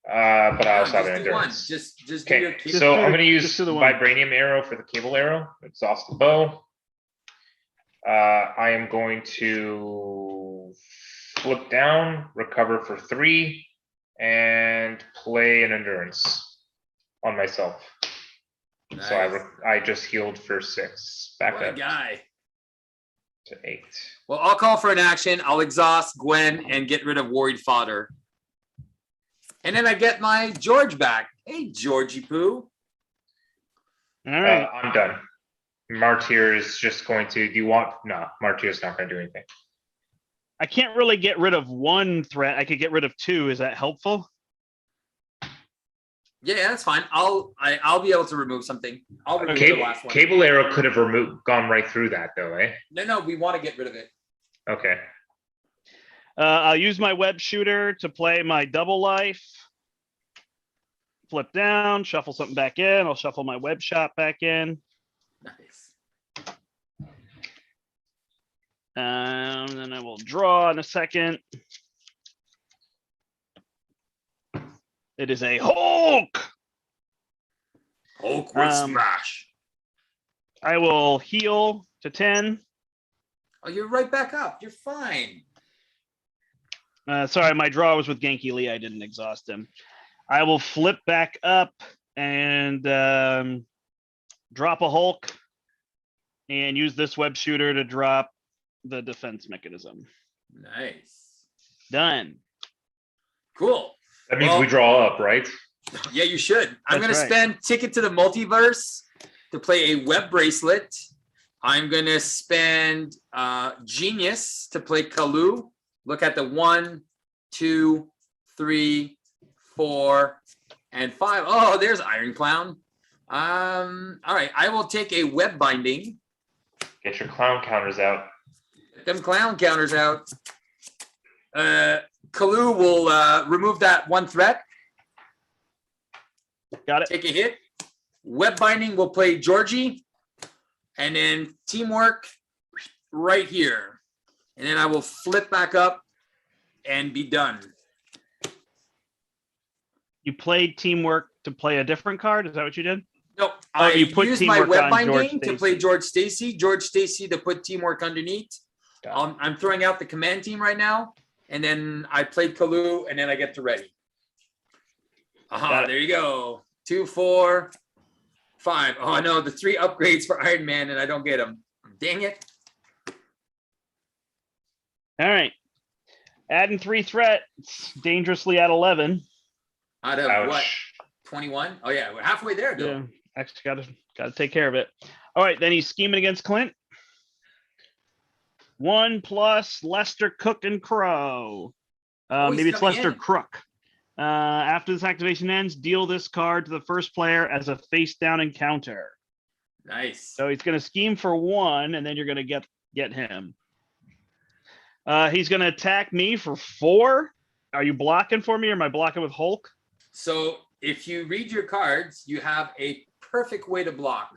S3: But I also have an
S2: just do one.
S3: endurance.
S2: Just do your
S3: Okay,
S2: cable.
S3: so
S1: do
S3: I'm
S1: the-
S3: gonna use
S1: just do the one.
S3: vibranium arrow for the cable arrow. Exhaust the bow. I am going to flip down, recover for 3, and play an endurance on myself.
S2: Nice.
S3: So I just healed for 6. Back
S2: What a
S3: up
S2: guy.
S3: to 8.
S2: Well, I'll call for an action. I'll exhaust Gwen and get rid of worried fodder. And then I get my George back. Hey, Georgie Poo.
S1: All right.
S3: I'm done. Martyr is just going to. Do you want? No, Martyr's not going to do anything.
S1: I can't really get rid of one threat. I could get rid of 2. Is that helpful?
S2: Yeah, that's fine. I'll be able to remove something. I'll remove the last one.
S3: Cable arrow could have gone right through that though, eh?
S2: No, we want to get rid of it.
S3: Okay.
S1: I'll use my web shooter to play my double life. Flip down, shuffle something back in. I'll shuffle my web shot back in.
S2: Nice.
S1: And then I will draw in a second. It is a Hulk.
S2: Hulk with
S1: Um,
S2: smash.
S1: I will heal to 10.
S2: Oh, you're right back up. You're fine.
S1: Sorry, my draw was with Genki Lee. I didn't exhaust him. I will flip back up and drop a Hulk and use this web shooter to drop the defense mechanism.
S2: Nice.
S1: Done.
S2: Cool.
S3: That means
S2: Well-
S3: we draw up, right?
S2: Yeah, you should. I'm going
S1: That's
S2: to
S1: right.
S2: spend Ticket to the Multiverse to play a web bracelet. I'm going to spend Genius to play Kalu. Look at the 1, 2, 3, 4, and 5. Oh, there's Iron Clown. All right. I will take a web binding.
S3: Get your clown counters out.
S2: Get them clown counters out. Kalu will remove that 1 threat.
S1: Got it.
S2: Take a hit. Web binding will play Georgie. And then teamwork right here. And then I will flip back up and be done.
S1: You played teamwork to play a different card. Is that what you did?
S2: Nope.
S1: Oh,
S2: I
S1: you put
S2: used my
S1: teamwork
S2: web
S1: on George
S2: binding to play
S1: Stacy.
S2: George Stacy. George Stacy to put teamwork underneath.
S3: Got it.
S2: I'm throwing out the command team right now. And then I played Kalu and then I get to ready.
S1: Got
S2: Aha,
S1: it.
S2: there you go. 2, 4, 5. Oh no, the 3 upgrades for Iron Man and I don't get them. Dang it.
S1: All right. Adding 3 threats dangerously at 11.
S2: Out of
S3: Ouch.
S2: what? 21? Oh yeah, we're halfway there, Bill.
S1: Yeah. Actually, gotta take care of it. All right. Then he's scheming against Clint. 1+ Lester Cook and Crow.
S2: he's
S1: Maybe it's
S2: coming
S1: Lester
S2: in.
S1: Crook. After this activation ends, deal this card to the first player as a face down encounter.
S2: Nice.
S1: So he's going to scheme for 1, and then you're going to get him. He's going to attack me for 4. Are you blocking for me, or am I blocking with Hulk?
S2: So if you read your cards, you have a perfect way to block.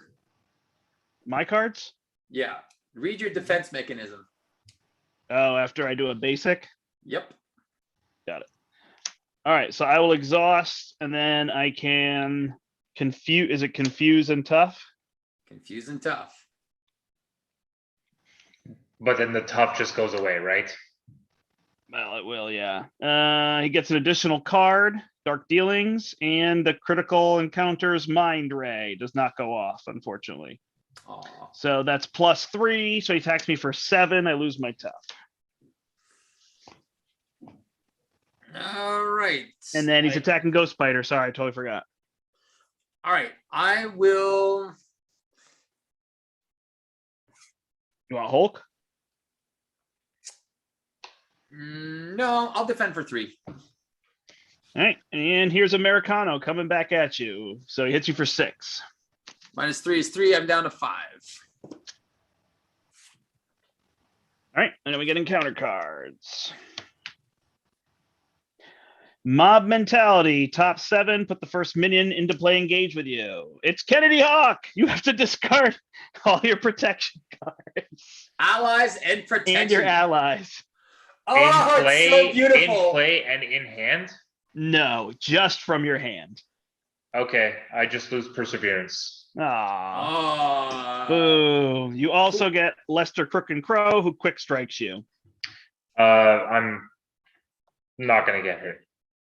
S1: My cards?
S2: Yeah. Read your defense mechanism.
S1: Oh, after I do a basic?
S2: Yep.
S1: All right, so I will exhaust, and then I can confuse. Is it confuse and tough?
S2: Confused and tough.
S3: But then the tough just goes away, right?
S1: Well, it will, yeah. He gets an additional card, Dark Dealings, and the critical encounters Mind Ray does not go off, unfortunately.
S2: Aw.
S1: So that's +3. So he attacks me for 7. I lose my tough.
S2: All right.
S1: And then he's attacking Ghost Spider. Sorry, I totally forgot.
S2: All right. I will.
S1: You want Hulk?
S2: No, I'll defend for 3.
S1: All right. And here's Americano coming back at you. So he hits you for 6.
S2: -3 is 3. I'm down to 5.
S1: All right. And then we get encounter cards. Mob Mentality, top 7. Put the first minion into play, engage with you. It's Kennedy Hawk. You have to discard all your protection cards
S2: Allies and protection.
S1: and your allies.
S2: Oh, it's so beautiful.
S3: In play and in hand.
S1: No, just from your hand.
S3: Okay, I just lose perseverance.
S1: Ah,
S2: Oh.
S1: boo. You also get Lester Crook and Crow, who quick strikes you.
S3: I'm not gonna get hit.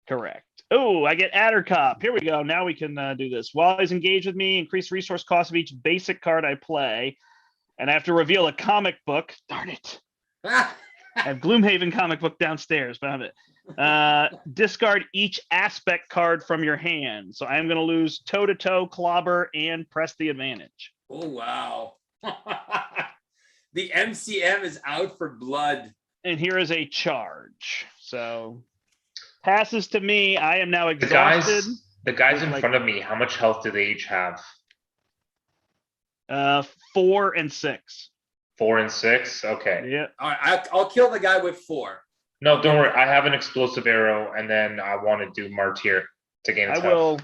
S1: Correct. Oh, I get Addercop. Here we go. Now we can do this. While he's engaged with me, increase resource cost of each basic card I play. And I have to reveal a comic book. Darn it. I have Gloomhaven comic book downstairs, found it. Discard each aspect card from your hand. So I'm going to lose toe-to-toe, clobber, and press the advantage.
S2: Oh, wow. The MCM is out for blood.
S1: And here is a charge. So passes to me. I am now
S3: The
S1: exhausted.
S3: guys in front of me, how much health do they each have?
S1: 4 and 6.
S3: 4 and 6. Okay.
S1: Yeah.
S2: All right, I'll kill the guy with 4.
S3: No, don't worry. I have an explosive arrow, and then I want to do Martyr to gain.
S1: I will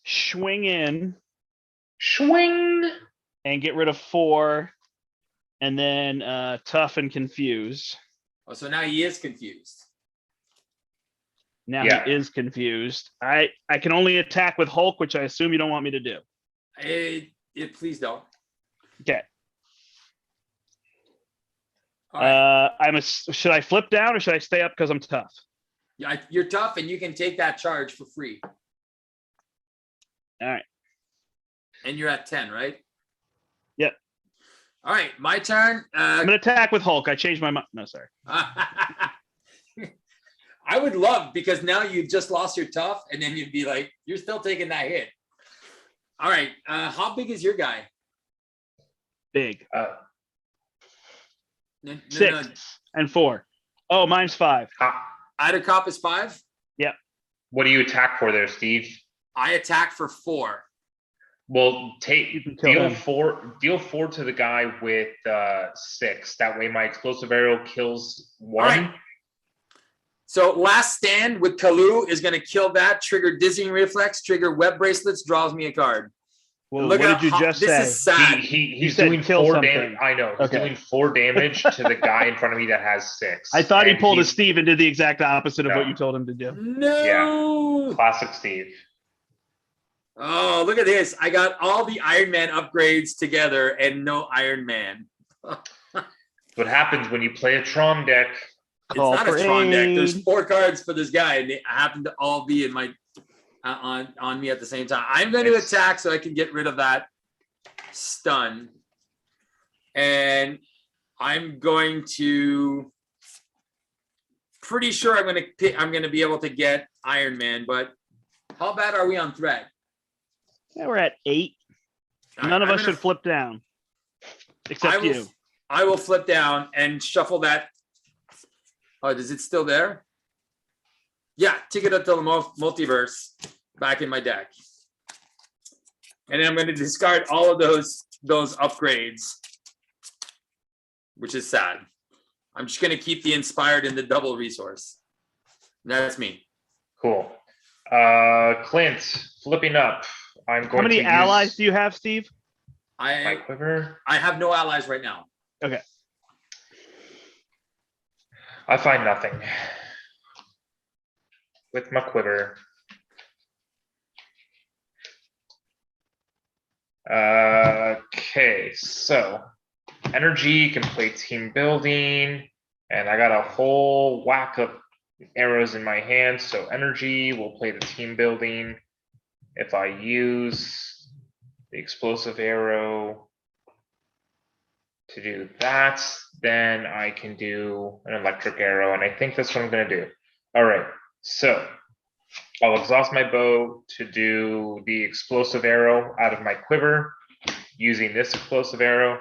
S1: swing in.
S3: Swing.
S1: And get rid of 4. And then tough and confuse.
S2: Oh, so now he is confused.
S1: Now
S3: Yeah.
S1: he is confused. I can only attack with Hulk, which I assume you don't want me to do.
S2: Please don't.
S1: Okay.
S2: All right.
S1: Should I flip down or should I stay up because I'm tough?
S2: Yeah, you're tough, and you can take that charge for free.
S1: All right.
S2: And you're at 10, right?
S1: Yep.
S2: All right, my turn.
S1: I'm gonna attack with Hulk. I changed my mind. No, sorry.
S2: I would love, because now you've just lost your tough, and then you'd be like, you're still taking that hit. All right. How big is your guy?
S1: Big.
S2: No,
S1: 6 and 4. Oh, mine's 5.
S2: Addercop is 5.
S1: Yep.
S3: What do you attack for there, Steve?
S2: I attack for 4.
S3: Well,
S1: You can kill
S3: deal
S1: him.
S3: 4. Deal 4 to the guy with 6. That way, my explosive arrow kills 1.
S2: All right. So last stand with Kalu is going to kill that, trigger dizzying reflex, trigger web bracelets, draws me a card.
S1: Well,
S2: Look
S1: what
S2: at
S1: did you
S2: how-
S1: just
S2: this
S1: say?
S2: is sad.
S3: He's
S1: said
S3: doing
S1: kill
S3: 4
S1: something.
S3: damage. I know. He's
S1: Okay.
S3: doing 4 damage to the guy in front of me that has 6.
S1: I thought he
S3: And
S1: pulled a
S3: he's-
S1: Steve and did the exact opposite of
S3: No.
S1: what you told him to do.
S2: No.
S3: Classic Steve.
S2: Oh, look at this. I got all the Iron Man upgrades together and no Iron Man.
S3: What happens when you play a Tron deck?
S2: It's not a
S1: for
S2: Tron deck. There's
S1: aid.
S2: 4 cards for this guy, and they happen to all be in my on me at the same time. I'm going to
S3: It's-
S2: attack so I can get rid of that stun, and I'm going to. Pretty sure I'm going to be able to get Iron Man, but how bad are we on threat?
S1: Yeah, we're at 8. None of us should flip down, except you.
S2: I will flip down and shuffle that. Oh, is it still there? Yeah, Ticket to the Multiverse back in my deck. And then I'm going to discard all of those upgrades, which is sad. I'm just going to keep the Inspired and the double resource. That's me.
S3: Cool. Clint, flipping up. I'm going
S1: How many
S3: to
S1: allies
S3: use
S1: do you have, Steve?
S3: my
S2: I
S3: quiver.
S2: have no allies right now.
S1: Okay.
S3: I find nothing with my quiver. Okay, so energy can play team building, and I got a whole whack of arrows in my hand. So energy will play the team building. If I use the explosive arrow to do that, then I can do an electric arrow, and I think that's what I'm going to do. All right, so I'll exhaust my bow to do the explosive arrow out of my quiver using this explosive arrow.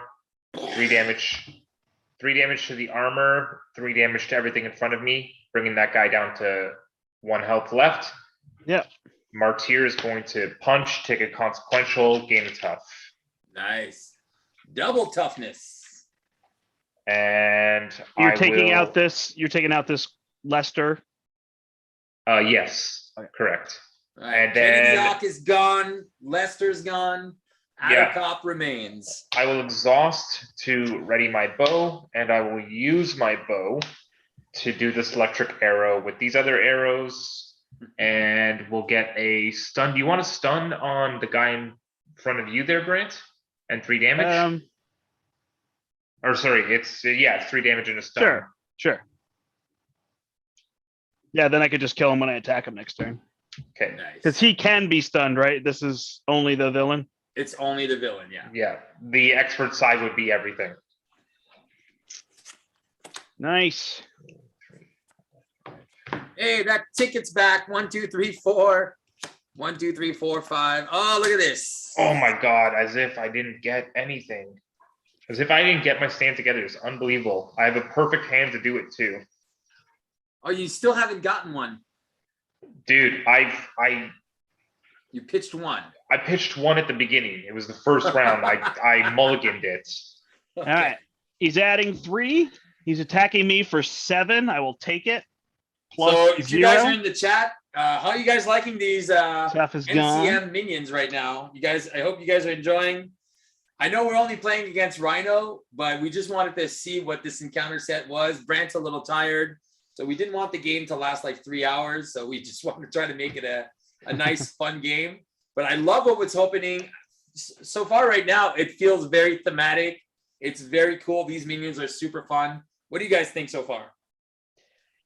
S3: 3 damage. 3 damage to the armor, 3 damage to everything in front of me, bringing that guy down to 1 health left.
S1: Yep.
S3: Martyr is going to punch, take a consequential, gain a tough.
S2: Nice. Double toughness.
S3: And
S1: You're
S3: I
S1: taking
S3: will,
S1: out this. You're taking out this Lester.
S3: yes,
S1: Okay.
S3: correct.
S2: All right.
S3: And
S2: Kennedy
S3: then-
S2: Hawk is gone. Lester's gone.
S3: Yeah.
S2: Atacop remains.
S3: I will exhaust to ready my bow, and I will use my bow to do this electric arrow with these other arrows, and we'll get a stun. Do you want a stun on the guy in front of you there, Brandt? And 3 damage? Or sorry, it's 3 damage and a stun.
S1: Sure. Yeah, then I could just kill him when I attack him next turn.
S3: Okay.
S1: Because
S2: Nice.
S1: he can be stunned, right? This is only the villain.
S2: It's only the villain, yeah.
S3: Yeah. The expert side would be everything.
S1: Nice.
S2: Hey, that ticket's back. 1, 2, 3, 4. 1, 2, 3, 4, 5. Oh, look at this.
S3: Oh my god, as if I didn't get anything. As if I didn't get my stand together. It's unbelievable. I have a perfect hand to do it too.
S2: Oh, you still haven't gotten one.
S3: Dude,
S2: You pitched one.
S3: I pitched one at the beginning. It was the first round. I mulliganed it.
S1: All right. He's adding 3. He's attacking me for 7. I will take it. Plus
S2: So if you guys are
S1: 0.
S2: in the chat, how are you guys liking these
S1: Stuff is gone.
S2: NCM minions right now? You guys, I hope you guys are enjoying. I know we're only playing against Rhino, but we just wanted to see what this encounter set was. Brandt's a little tired, so we didn't want the game to last like 3 hours. So we just wanted to try to make it a nice, fun game. But I love what was happening so far right now. It feels very thematic. It's very cool. These minions are super fun. What do you guys think so far?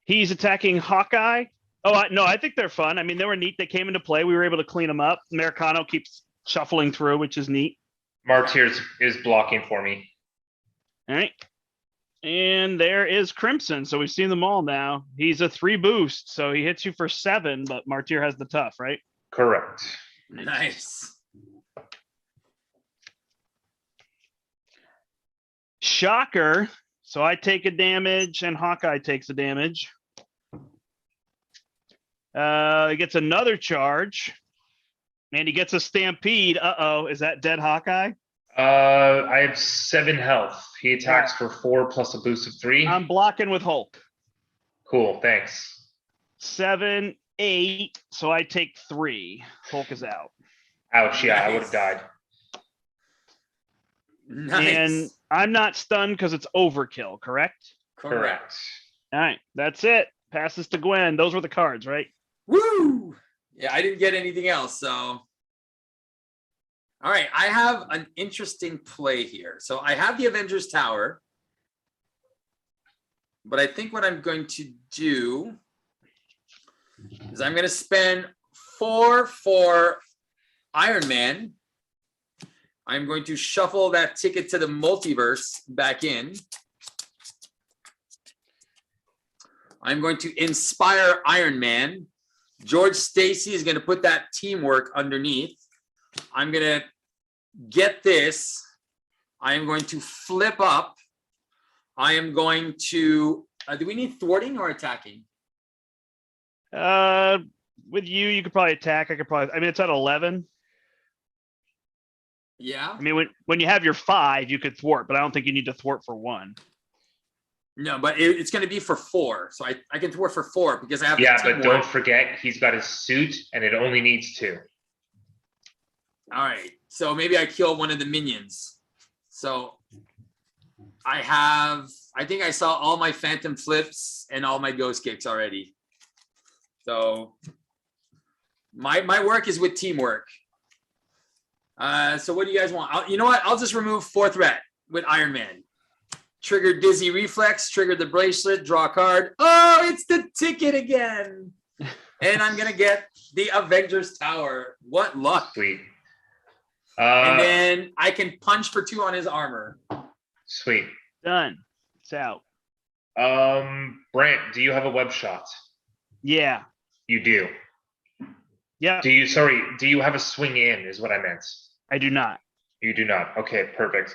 S1: He's attacking Hawkeye. Oh, no, I think they're fun. I mean, they were neat. They came into play. We were able to clean them up. Americano keeps shuffling through, which is neat.
S3: Martyrs is blocking for me.
S1: All right. And there is Crimson. So we've seen them all now. He's a 3 boost. So he hits you for 7, but Martyr has the tough, right?
S3: Correct.
S2: Nice.
S1: Shocker. So I take a damage and Hawkeye takes a damage. He gets another charge. And he gets a stampede. Uh-oh. Is that dead Hawkeye?
S3: I have 7 health. He attacks for 4 plus a boost of 3.
S1: I'm blocking with Hulk.
S3: Cool, thanks.
S1: 7, 8. So I take 3. Hulk is out.
S3: Ouch, yeah, I would
S2: Nice.
S3: have died.
S2: Nice.
S1: And I'm not stunned because it's overkill, correct?
S2: Correct.
S1: All right. That's it. Passes to Gwen. Those were the cards, right?
S2: Woo! Yeah, I didn't get anything else. So, all right, I have an interesting play here. So I have the Avengers Tower, but I think what I'm going to do is I'm going to spend 4 for Iron Man. I'm going to shuffle that ticket to the multiverse back in. I'm going to inspire Iron Man. George Stacy is going to put that teamwork underneath. I'm going to get this. I am going to flip up. I am going to, do we need thwarting or attacking?
S1: With you could probably attack. I mean, it's at 11.
S2: Yeah.
S1: I mean, when you have your 5, you could thwart, but I don't think you need to thwart for 1.
S2: No, but it's going to be for 4. So I can thwart for 4 because I have.
S3: Yeah,
S2: the
S3: but
S2: teamwork.
S3: don't forget, he's got his suit, and it only needs 2.
S2: All right. So maybe I kill one of the minions. So I think I saw all my phantom flips and all my ghost kicks already. So my work is with teamwork. So what do you guys want? You know what? I'll just remove 4 threat with Iron Man. Trigger Dizzy Reflex, trigger the bracelet, draw a card. Oh, it's the ticket again. And I'm going to get the Avengers Tower. What luck.
S3: Sweet.
S2: And then I can punch for 2 on his armor.
S3: Sweet.
S1: Done. It's out.
S3: Brandt, do you have a web shot?
S1: Yeah.
S3: You do.
S1: Yeah.
S3: Do you have a swing in is what I meant.
S1: I do not.
S3: You do not. Okay, perfect.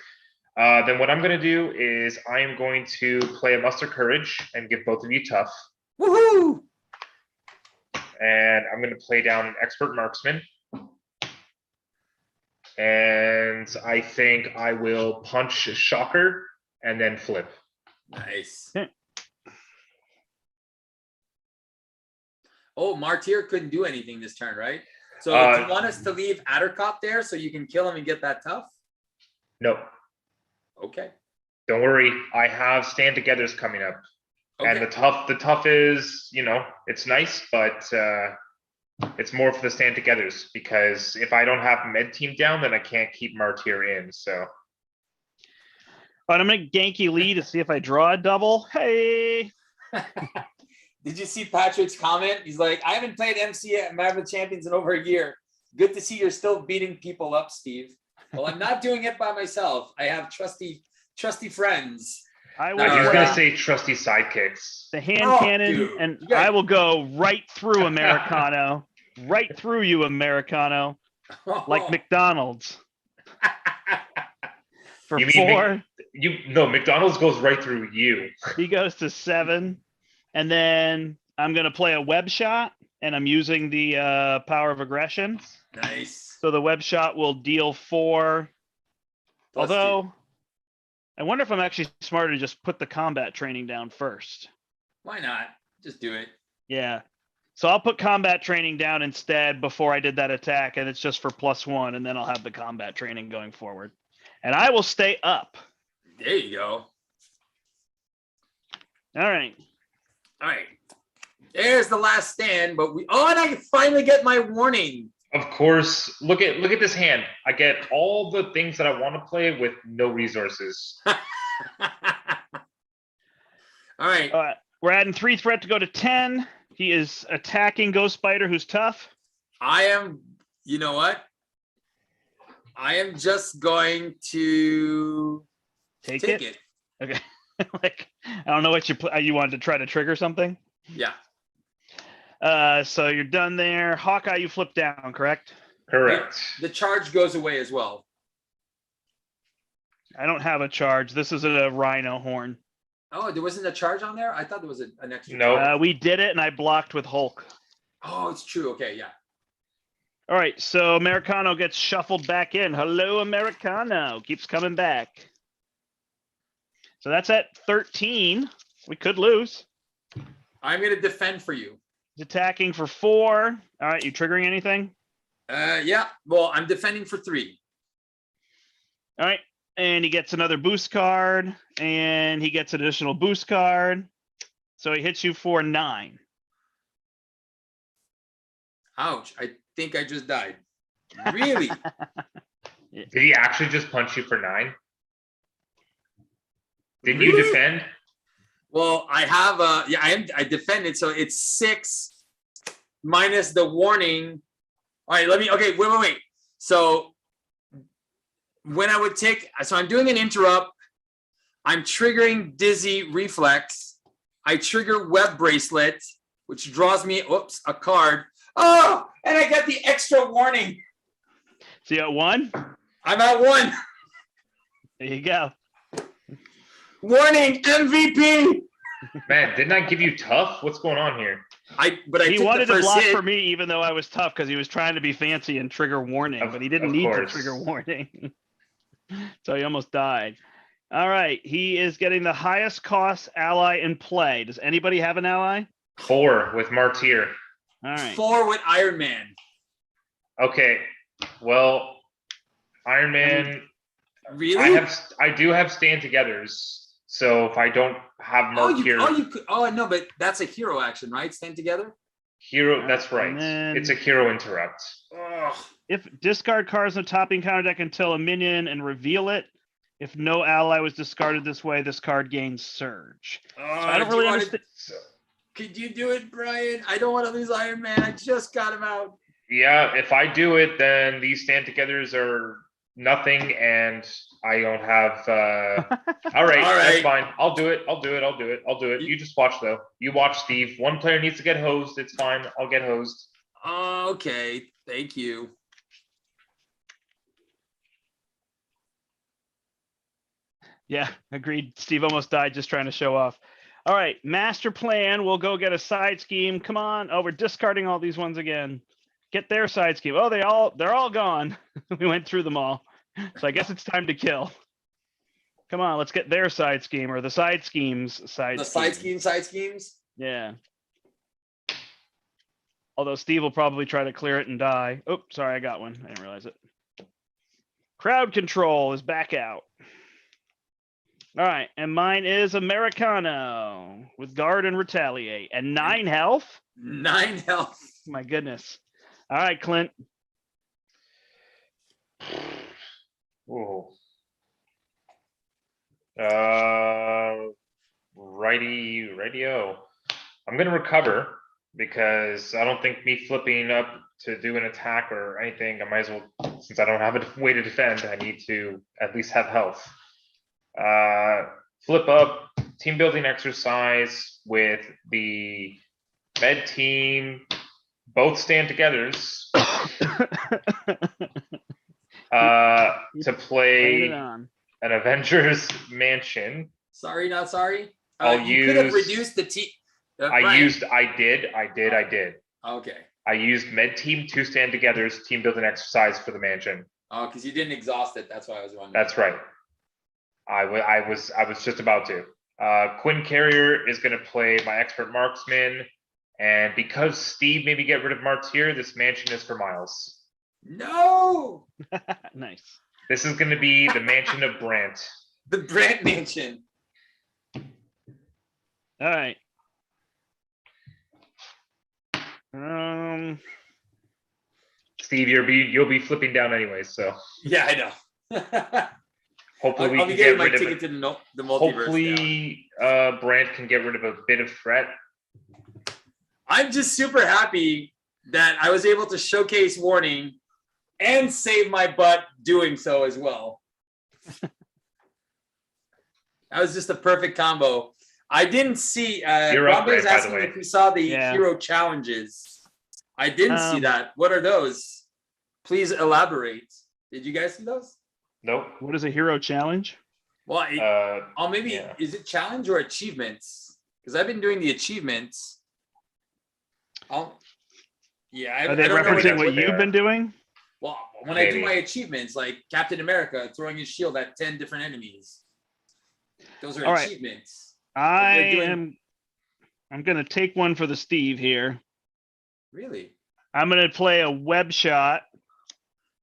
S3: Then what I'm going to do is I am going to play a Muster Courage and give both of you tough.
S2: Woohoo!
S3: And I'm going to play down an Expert Marksman. And I think I will punch a Shocker and then flip.
S2: Nice.
S1: Okay.
S2: Oh, Martyr couldn't do anything this turn, right? So do you want us to leave Addercop there so you can kill him and get that tough?
S3: No,
S2: Okay.
S3: don't worry. I have stand togethers coming up. And
S2: Okay.
S3: the tough is, it's nice, but it's more for the stand togethers because if I don't have med team down, then I can't keep Martyr in. So
S1: All right, I'm gonna Genki Lee to see if I draw a double. Hey,
S2: Did you see Patrick's comment? He's like, I haven't played MC at Marvel Champions in over a year. Good to see you're still beating people up, Steve. Well, I'm not doing it by myself. I have trusty friends.
S1: I
S3: I
S1: will
S3: was
S2: Alright.
S3: gonna
S1: play
S3: say trusty sidekicks.
S1: the hand
S2: Oh,
S1: cannon,
S2: dude,
S1: and
S2: you guys-
S1: I will go right through Americano, right through you, Americano, like McDonald's for
S3: You mean
S1: 4.
S3: No, McDonald's goes right through you.
S1: He goes to 7, and then I'm gonna play a web shot, and I'm using the power of aggression.
S2: Nice.
S1: So the web shot will deal 4.
S2: Plus
S1: Although, I wonder if I'm actually smarter to just put the combat training down first.
S2: why not? Just do it.
S1: Yeah. So I'll put combat training down instead before I did that attack, and it's just for +1, and then I'll have the combat training going forward. And I will stay up.
S2: There you go.
S1: All right.
S2: All right. There's the last stand, but and I finally get my warning.
S3: Of course, look at this hand. I get all the things that I want to play with no resources.
S2: All right.
S1: We're adding 3 threat to go to 10. He is attacking Ghost Spider, who's tough.
S2: You know what? I am just going to
S1: Take
S2: take
S1: it.
S2: it.
S1: Okay. Like, I don't know what you wanted to try to trigger something.
S2: Yeah.
S1: So you're done there. Hawkeye, you flip down, correct?
S3: Correct.
S2: The charge goes away as well.
S1: I don't have a charge. This is a Rhino horn.
S2: Oh, there wasn't a charge on there? I thought there was an extra
S3: No.
S2: charge.
S1: We did it, and I blocked with Hulk.
S2: Oh, it's true. Okay, yeah.
S1: All right, so Americano gets shuffled back in. Hello, Americano. Keeps coming back. So that's at 13. We could lose.
S2: I'm going to defend for you.
S1: He's attacking for 4. All right, you triggering anything?
S2: Yeah. Well, I'm defending for 3.
S1: All right, and he gets another boost card, and he gets an additional boost card. So he hits you for 9.
S2: Ouch. I think I just died. Really?
S3: Did he actually just punch you for 9? Did you defend?
S2: Well, I have I defended, so it's 6 minus the warning. All right, wait. So when I would so I'm doing an interrupt, I'm triggering Dizzy Reflex. I trigger Web Bracelet, which draws me, a card. Oh, and I got the extra warning.
S1: So you got 1?
S2: I'm at 1.
S1: There you go.
S2: Warning, MVP.
S3: Man, didn't I give you tough? What's going on here?
S2: He
S1: He wanted to block
S2: hit.
S1: for me, even though I was tough, because he was trying to be fancy and trigger warning, but he didn't
S3: Of
S1: need to
S3: course.
S1: trigger warning. So he almost died. All right, he is getting the highest cost ally in play. Does anybody have an ally?
S3: 4 with Martyr.
S1: All right.
S2: 4 with Iron Man.
S3: Okay. Well, Iron Man.
S2: Really?
S3: I do have stand togethers. So if I don't have
S2: Oh,
S3: Martyr,
S2: you could. Oh, no, but that's a hero action, right? Stand together.
S3: hero. That's right.
S1: And then-
S3: It's a hero interrupt.
S2: Ugh.
S1: If discard cards in the topping counter deck until a minion and reveal it. If no ally was discarded this way, this card gains surge. So I don't really understand.
S2: Could you do it, Brian? I don't want to lose Iron Man. I just got him out.
S3: Yeah, if I do it, then these stand togethers are nothing, and I don't have. All right,
S2: All
S3: that's
S2: right.
S3: fine. I'll do it. You just watch though. You watch, Steve. One player needs to get hosed. It's fine. I'll get hosed.
S2: Okay, thank you.
S1: Yeah, agreed. Steve almost died just trying to show off. All right, master plan. We'll go get a side scheme. Come on. Oh, we're discarding all these ones again. Get their side scheme. Oh, they're all gone. We went through them all. So I guess it's time to kill. Come on, let's get their side scheme or the side schemes side.
S2: The side schemes.
S1: Yeah. Although Steve will probably try to clear it and die. Oh, sorry, I got one. I didn't realize it. Crowd control is back out. All right, and mine is Americano with guard and retaliate and 9 health.
S2: 9 health.
S1: My goodness. All right, Clint.
S3: Whoa. Radio. I'm gonna recover because I don't think me flipping up to do an attack or anything, I might as well, since I don't have a way to defend, I need to at least have health. Flip up, team building exercise with the med team, both stand togethers. To play an Avengers Mansion.
S2: Sorry, not sorry.
S3: I'll
S2: you could have
S3: use-
S2: reduced the team.
S3: I did.
S2: Okay.
S3: I used med team 2 stand togethers team building exercise for the mansion.
S2: Oh, because you didn't exhaust it. That's why I was wondering.
S3: That's right. I was just about to. Quinn Carrier is going to play my expert marksman, and because Steve made me get rid of Martyr, this mansion is for Miles.
S2: No.
S1: Nice.
S3: This is going to be the mansion of Brandt.
S2: The Brandt mansion.
S1: All right.
S3: Steve, you'll be flipping down anyways, so
S2: Yeah, I know.
S3: hopefully we
S2: I'll
S3: can
S2: be getting
S3: get
S2: my
S3: rid of
S2: ticket
S3: it.
S2: to the multiverse. now.
S3: Hopefully, Brandt can get rid of a bit of threat.
S2: I'm just super happy that I was able to showcase warning and save my butt doing so as well. That was just a perfect combo. I didn't see.
S3: You're up,
S2: Bombay was
S3: Grant, by the
S2: asking
S3: way.
S2: if we saw the
S1: Yeah.
S2: hero challenges. I didn't see
S1: Um,
S2: that. What are those? Please elaborate. Did you guys see those?
S3: Nope.
S1: What is a hero challenge?
S2: Well, maybe
S3: yeah.
S2: is it challenge or achievements? Because I've been doing the achievements. Yeah,
S1: Are they
S2: I don't know
S1: referencing what
S3: they
S1: you've
S3: are.
S1: been doing?
S2: Well, when I do
S3: Maybe.
S2: my achievements, like Captain America throwing his shield at 10 different enemies, those are
S1: All right.
S2: achievements.
S1: I'm gonna take one for the Steve here.
S2: Really?
S1: I'm gonna play a web shot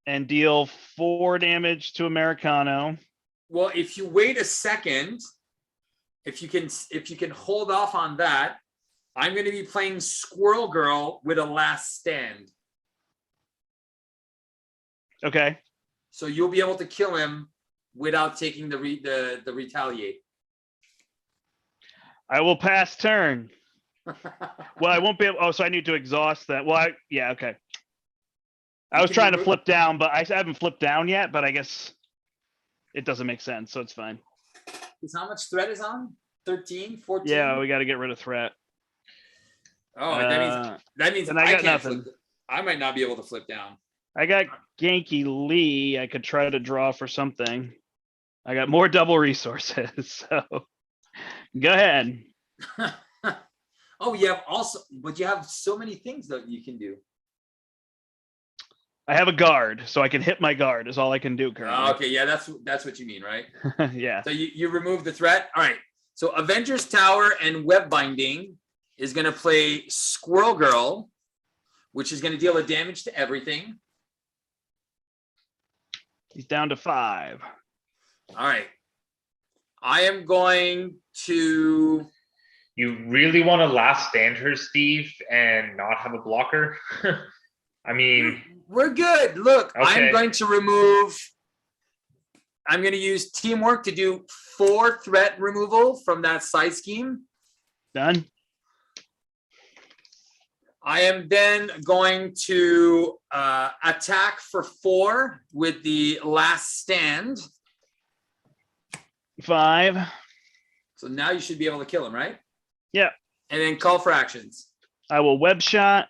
S1: and deal 4 damage to Americano.
S2: Well, if you wait a second, if you can hold off on that, I'm going to be playing Squirrel Girl with a last stand.
S1: Okay.
S2: So you'll be able to kill him without taking the retaliate.
S1: I will pass turn. Well, I won't be able. Oh, so I need to exhaust that. Well, yeah, okay. I was
S2: can
S1: trying to
S2: remove-
S1: flip down, but I haven't flipped down yet. But I guess it doesn't make sense, so it's fine.
S2: Is how much threat is on? 13, 14?
S1: Yeah, we got to get rid of threat.
S2: Oh, that means
S1: then I
S2: I
S1: got
S2: can't
S1: nothing.
S2: flip. I might not be able to flip down.
S1: I got Genki Lee. I could try to draw for something. I got more double resources, so go ahead.
S2: Oh, you have but you have so many things that you can do.
S1: I have a guard, so I can hit my guard. Is all I can do currently.
S2: Okay, yeah, that's what you mean, right?
S1: Yeah.
S2: So you remove the threat. All right. So Avengers Tower and Web Binding is going to play Squirrel Girl, which is going to deal a damage to everything.
S1: He's down to 5.
S2: All right. I am going to.
S3: You really want to last stand her, Steve, and not have a blocker? I mean,
S2: We're good. Look,
S3: Okay.
S2: I'm going to remove. I'm going to use teamwork to do 4 threat removal from that side scheme.
S1: Done.
S2: I am then going to attack for 4 with the last stand.
S1: 5.
S2: So now you should be able to kill him, right?
S1: Yeah.
S2: And then call for actions.
S1: I will web shot.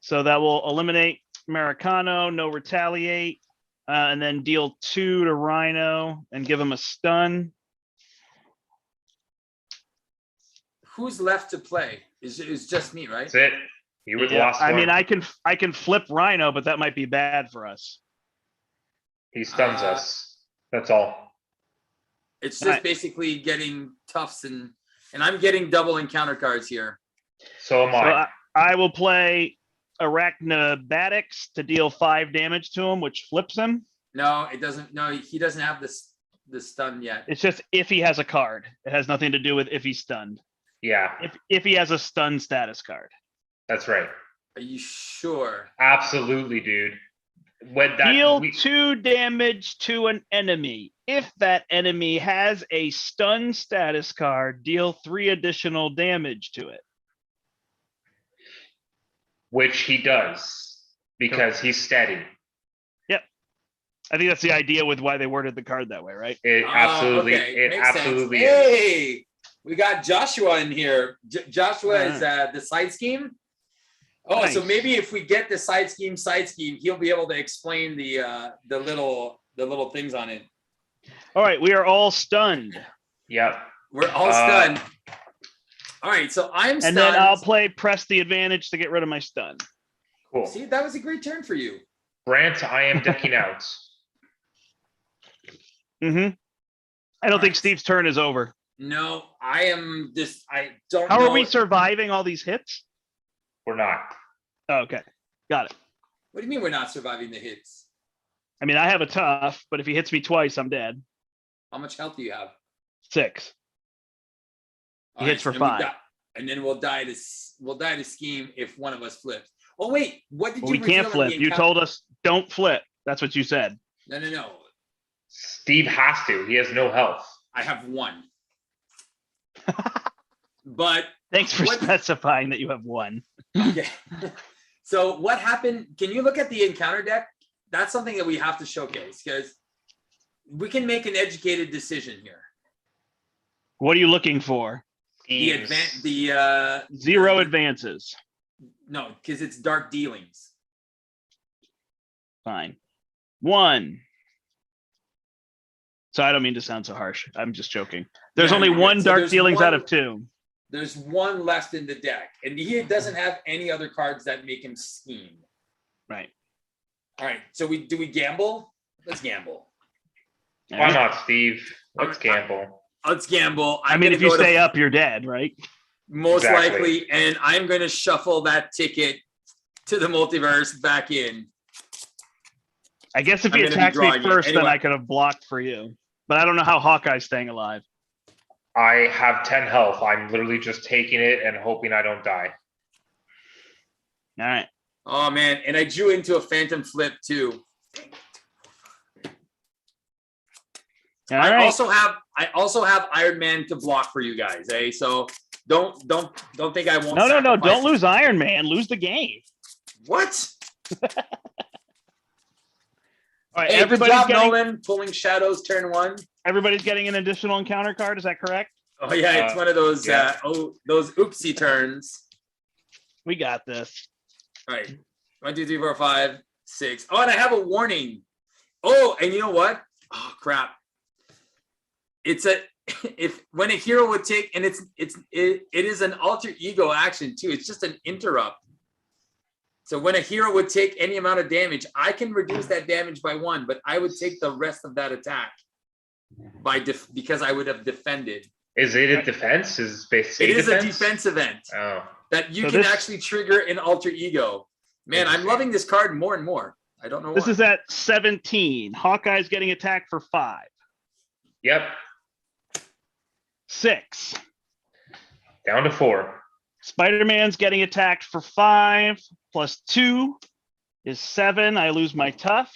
S1: So that will eliminate Americano, no retaliate, and then deal 2 to Rhino and give him a stun.
S2: Who's left to play? It's just me, right?
S3: that's it. You were the
S1: Yeah,
S3: last
S1: I
S3: one.
S1: mean, I can flip Rhino, but that might be bad for us.
S3: He stuns us. That's all.
S2: It's just
S1: Alright.
S2: basically getting toughs and I'm getting double encounter cards here.
S3: So am
S1: So
S3: I.
S1: I will play Arachnobatics to deal 5 damage to him, which flips him.
S2: No, it doesn't. No, he doesn't have the stun yet.
S1: It's just if he has a card. It has nothing to do with if he's stunned.
S3: Yeah,
S1: If he has a stun status card.
S3: that's right.
S2: Are you sure?
S3: Absolutely, dude. When
S1: Deal
S3: we,
S1: 2 damage to an enemy. If that enemy has a stun status card, deal 3 additional damage to it.
S3: which he does because he's steady.
S1: I think that's the idea with why they worded the card that way, right?
S3: It absolutely,
S2: Okay.
S3: it
S2: Makes
S3: absolutely
S2: sense.
S3: is.
S2: Hey, we got Joshua in here. Joshua is the side scheme. Oh, so
S1: Nice.
S2: maybe if we get the side scheme, he'll be able to explain the little things on it.
S1: All right, we are all stunned.
S3: Yep.
S2: We're all stunned. All right, so I'm stunned.
S1: And then I'll play press the advantage to get rid of my stun.
S3: Cool.
S2: See, that was a great turn for you.
S3: Brandt, I am decking out.
S1: Mm-hmm. I don't think Steve's turn is over.
S2: No, I am just. I don't.
S1: How
S2: know.
S1: are we surviving all these hits?
S3: We're not.
S1: Oh, okay, got it.
S2: What do you mean we're not surviving the hits?
S1: I mean, I have a tough, but if he hits me twice, I'm dead.
S2: How much health do you have?
S1: 6. He
S2: All
S1: hits for
S2: then we
S1: 5.
S2: and then we'll die to scheme if one of us flips. Oh wait, what did
S1: Well,
S2: you?
S1: we can't
S2: reveal in
S1: flip.
S2: the
S1: You
S2: encounter?
S1: told us don't flip. That's what you said.
S2: No.
S3: Steve has to. He has no health.
S2: I have 1. But
S1: Thanks for
S2: What-
S1: specifying that you have 1.
S2: okay. So what happened? Can you look at the encounter deck? That's something that we have to showcase because we can make an educated decision here.
S1: What are you looking for?
S3: Steve's-
S2: The
S1: 0 advances.
S2: no, because it's dark dealings.
S1: Fine. 1. So I don't mean to sound so harsh. I'm just joking. There's
S2: No,
S1: only
S2: you're
S1: 1
S2: good. So
S1: dark
S2: there's
S1: dealings
S2: one-
S1: out of 2.
S2: There's 1 left in the deck, and he doesn't have any other cards that make him scheme.
S1: Right.
S2: All right, so we gamble? Let's gamble.
S3: Why not, Steve? Let's gamble.
S2: Let's gamble.
S1: I mean, if you stay up, you're dead, right?
S2: most
S3: Exactly.
S2: likely, and I'm going to shuffle that ticket to the multiverse back in.
S1: I guess if
S2: I'm
S1: he
S2: gonna be
S1: attacked me
S2: drawing it.
S1: first, then
S2: Anyway.
S1: I could have blocked for you. But I don't know how Hawkeye's staying alive.
S3: I have 10 health. I'm literally just taking it and hoping I don't die.
S1: All right.
S2: Oh man, and I drew into a phantom flip too.
S1: All
S2: I
S1: right.
S2: also have Iron Man to block for you guys, eh? So don't think I won't.
S1: No.
S2: sacrifice
S1: Don't
S2: it.
S1: lose Iron Man. Lose the game.
S2: What?
S1: All right.
S2: Hey, good
S1: everybody's
S2: job,
S1: getting
S2: Nolan. Pulling shadows, turn 1.
S1: everybody's getting an additional encounter card. Is that correct?
S2: Oh yeah, it's one of those
S3: yeah.
S2: those oopsie turns.
S1: We got this.
S2: All right. 1, 2, 3, 4, 5, 6. Oh, and I have a warning. Oh, and you know what? Oh crap. It's when a hero would take, and it is an alter ego action too. It's just an interrupt. So when a hero would take any amount of damage, I can reduce that damage by 1, but I would take the rest of that attack because I would have defended.
S3: Is it a defense? Is it
S2: It is a defense event
S3: Oh,
S2: that you
S1: So
S2: can
S1: this-
S2: actually trigger an alter ego. Man, I'm
S3: Interesting.
S2: loving this card more and more. I don't know
S1: This
S2: why.
S1: is at 17. Hawkeye's getting attacked for 5.
S3: yep.
S1: 6.
S3: Down to 4.
S1: Spider-Man's getting attacked for 5 plus 2 is 7. I lose my tough.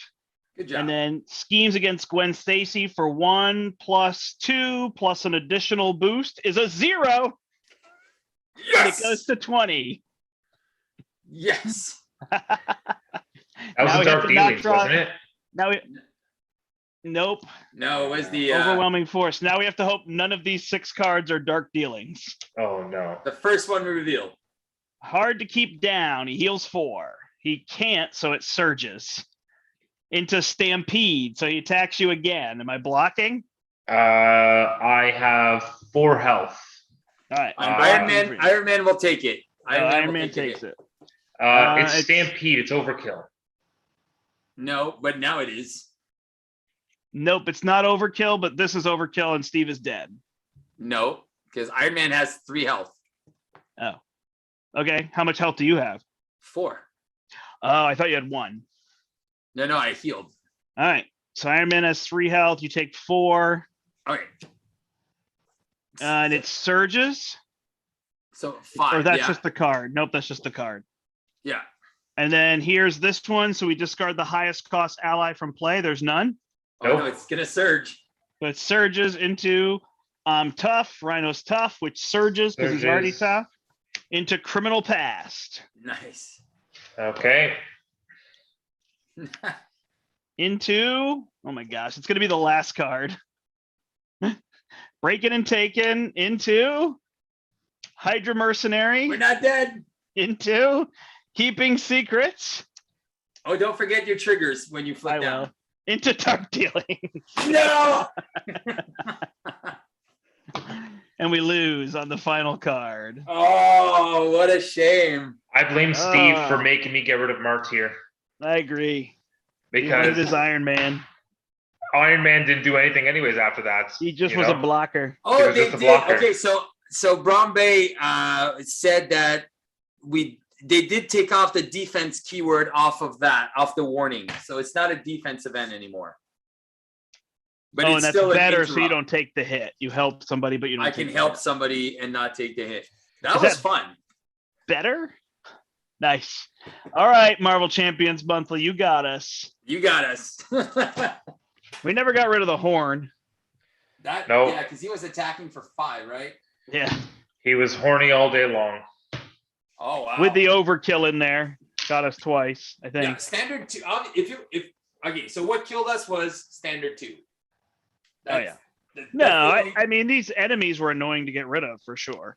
S2: Good job.
S1: And then schemes against Gwen Stacy for 1 plus 2 plus an additional boost is a 0. And
S2: yes.
S1: it goes to 20.
S2: Yes.
S3: That was
S1: Now
S3: a
S1: we have
S3: dark
S1: to not
S3: dealings,
S1: draw-
S3: wasn't it?
S1: Now we Nope.
S2: No, it was the
S1: Overwhelming force. Now we have to hope none of these 6 cards are dark dealings.
S3: Oh no.
S2: the first one we revealed.
S1: Hard to keep down. He heals 4. He can't, so it surges into Stampede. So he attacks you again. Am I blocking?
S3: I have 4 health.
S1: All right.
S2: Iron Man will take it.
S1: Iron Man
S2: will take
S1: takes it.
S3: It's
S1: it's-
S3: Stampede. It's overkill.
S2: No, but now it is.
S1: Nope, it's not overkill, but this is overkill and Steve is dead.
S2: No, because Iron Man has 3 health.
S1: Oh. Okay. How much health do you have?
S2: 4.
S1: Oh, I thought you had 1.
S2: No, I healed.
S1: All right. So Iron Man has 3 health. You take 4.
S2: Okay.
S1: And it surges.
S2: So 5.
S1: Or that's
S2: yeah.
S1: just the card. Nope, that's just the card.
S2: Yeah.
S1: And then here's this one. So we discard the highest cost ally from play. There's none.
S2: Oh no,
S3: Nope.
S2: it's gonna surge.
S1: But it surges into tough. Rhino's tough, which surges because he's already
S3: Surges.
S1: tough. Into criminal past.
S2: Nice.
S3: Okay.
S1: Into, oh my gosh, it's gonna be the last card. Breaking and taken into Hydra Mercenary.
S2: We're not dead.
S1: Into keeping secrets.
S2: Oh, don't forget your triggers when you flip
S1: I
S2: down.
S1: will. Into tug dealing.
S2: No.
S1: And we lose on the final card.
S2: Oh, what a shame.
S3: I blame Steve for
S1: Ah.
S3: making me get rid of Martyr
S1: I agree. He wanted his
S3: because
S1: Iron Man.
S3: Iron Man didn't do anything anyways after that.
S1: He just
S3: you
S1: was
S3: know?
S1: a blocker.
S2: Oh,
S3: was
S2: they
S3: just a
S2: did.
S3: blocker.
S2: Okay, so Bromby said that they did take off the defense keyword off the warning, so it's not a defense event anymore. But
S1: Oh,
S2: it's
S1: and that's
S2: still an
S1: better, so you
S2: interrupt.
S1: don't take the hit. You help somebody, but you don't.
S2: I
S1: take
S2: can
S1: the
S2: help
S1: hit.
S2: somebody and not take the hit. That
S1: Is
S2: was
S1: that-
S2: fun.
S1: Better. Nice. All right, Marvel Champions Monthly, you got us.
S2: You got us.
S1: We never got rid of the horn.
S2: That
S3: No.
S2: yeah, because he was attacking for 5, right?
S1: Yeah,
S3: He was horny all day long.
S2: Oh wow.
S1: with the overkill in there, got us twice. I think.
S2: yeah, standard 2. If okay, so what killed us was standard 2.
S1: Oh, yeah.
S2: That's
S1: No,
S2: the only-
S1: I mean these enemies were annoying to get rid of for sure.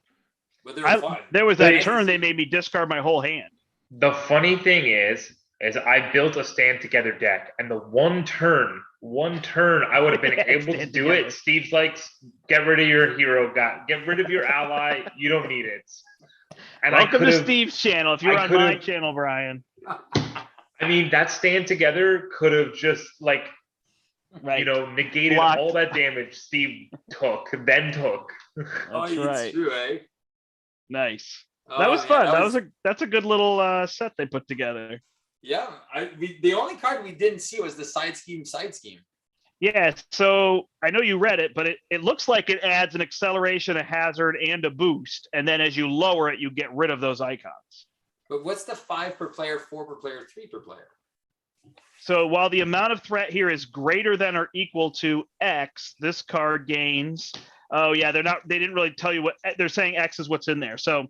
S2: but they were fun.
S1: There was
S3: But
S1: that
S3: it's-
S1: turn they made me discard my whole hand.
S3: The funny thing is I built a stand together deck, and the one turn I would have been
S1: Yeah,
S3: able to
S1: stand
S3: do
S1: together.
S3: it. Steve's like, get rid of your hero guy, get rid of your ally. You don't need it. And
S1: Welcome
S3: I
S1: to
S3: could've-
S1: Steve's channel. If you're
S3: I
S1: on my
S3: could've-
S1: channel, Brian.
S3: I mean, that stand together could have just like
S1: Right.
S3: negated
S1: Blocked.
S3: all that damage Steve took.
S1: That's
S2: it's
S1: right.
S2: true, eh?
S1: Nice.
S2: Oh,
S1: That was
S2: yeah,
S1: fun. That's a good little set they put together.
S2: yeah. The only card we didn't see was the side scheme.
S1: Yeah, so I know you read it, but it looks like it adds an acceleration, a hazard, and a boost. And then as you lower it, you get rid of those icons.
S2: But what's the 5 per player, 4 per player, 3 per player?
S1: So while the amount of threat here is greater than or equal to X, this card gains. Oh yeah, they didn't really tell you what they're saying. X is what's in there. So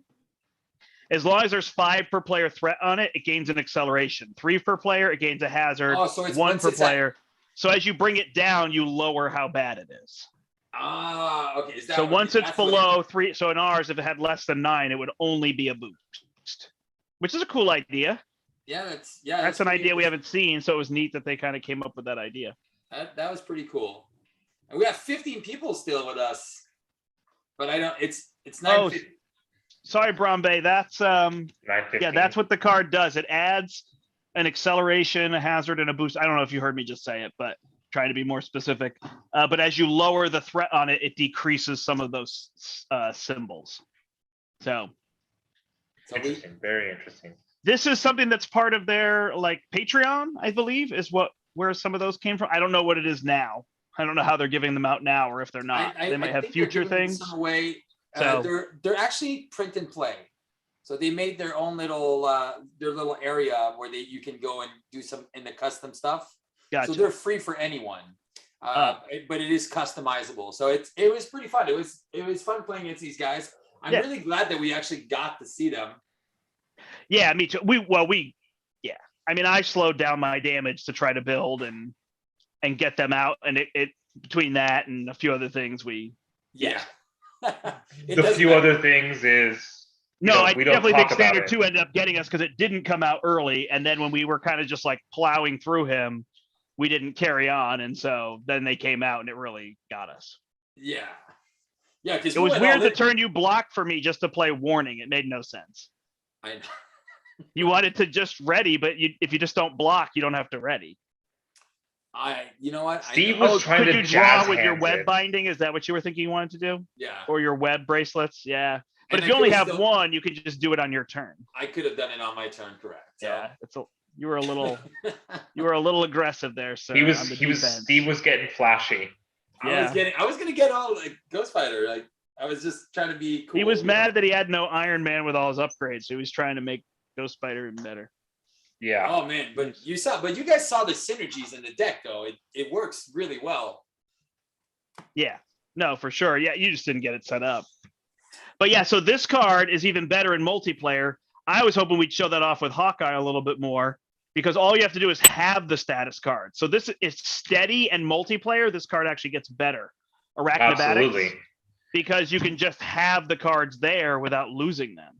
S1: as long as there's 5 per player threat on it, it gains an acceleration. 3 per player, it gains a hazard.
S2: Oh, so it's
S1: 1
S2: once
S1: per
S2: it's at-
S1: player. So as you bring it down, you lower how bad it is.
S2: Ah, okay. Is that
S1: So
S2: what-
S1: once it's
S2: that's what-
S1: below 3, so in ours, if it had less than 9, it would only be a boost, which is a cool idea.
S2: Yeah,
S1: That's an
S2: pretty-
S1: idea we haven't seen, so it was neat that they kind of came up with that idea.
S2: That was pretty cool. And we have 15 people still with us, but I don't. It's 9:50.
S1: Sorry, Bromby. That's
S3: 9:15.
S1: yeah, that's what the card does. It adds an acceleration, a hazard, and a boost. I don't know if you heard me just say it, but trying to be more specific. But as you lower the threat on it, it decreases some of those symbols. So
S2: So we,
S3: Interesting. Very interesting.
S1: this is something that's part of their like Patreon, I believe, is where some of those came from. I don't know what it is now. I don't know how they're giving them out now, or if they're not. They might have
S2: think they're
S1: future
S2: giving
S1: things.
S2: some away.
S1: So-
S2: They're actually print and play. So they made their own little area where you can go and do some in the custom stuff.
S1: Gotcha.
S2: So they're free for anyone.
S1: Oh.
S2: But it is customizable. So it was pretty fun. It was fun playing against these guys. I'm
S1: Yeah.
S2: really glad that we actually got to see them.
S1: Yeah, me too. Yeah. I mean, I slowed down my damage to try to build and get them out, and it between that and a few other things,
S2: Yeah. It
S3: The
S2: doesn't
S3: few
S2: matter.
S3: other things is
S1: No, I
S3: we don't
S1: definitely think
S3: talk about
S1: Standard
S3: it.
S1: 2 ended up getting us because it didn't come out early, and then when we were kind of just like plowing through him, we didn't carry on, and so then they came out and it really got us.
S2: Yeah. Yeah, because
S1: It was weird the turn you blocked for me just to play Warning. It made no sense.
S2: I
S1: You wanted to just ready, but if you just don't block, you don't have to ready.
S2: you know what?
S3: Steve
S2: I know.
S3: was trying
S1: could
S3: to
S1: you draw
S3: jazz
S1: with your
S3: hands
S1: web
S3: it.
S1: binding? Is that what you were thinking you wanted to do?
S2: Yeah.
S1: Or your web bracelets? Yeah. But
S2: And
S1: if you
S2: I
S1: only
S2: could've
S1: have
S2: still-
S1: one, you can just do it on your turn.
S2: I could have done it on my turn, correct? So.
S1: Yeah, you were a little aggressive there, sir. on the defense.
S3: Steve was getting flashy.
S2: I was gonna get all like Ghost Fighter. Like I was just trying to be cool.
S1: He was
S2: you know?
S1: mad that he had no Iron Man with all his upgrades, so he was trying to make Ghost Spider even better.
S3: Yeah.
S2: Oh man, but you guys saw the synergies in the deck though. It works really well.
S1: Yeah, no, for sure. Yeah, you just didn't get it set up. But yeah, so this card is even better in multiplayer. I was hoping we'd show that off with Hawkeye a little bit more because all you have to do is have the status card. So this is steady and multiplayer. This card actually gets better. Arachnobatics,
S3: Absolutely.
S1: because you can just have the cards there without losing them.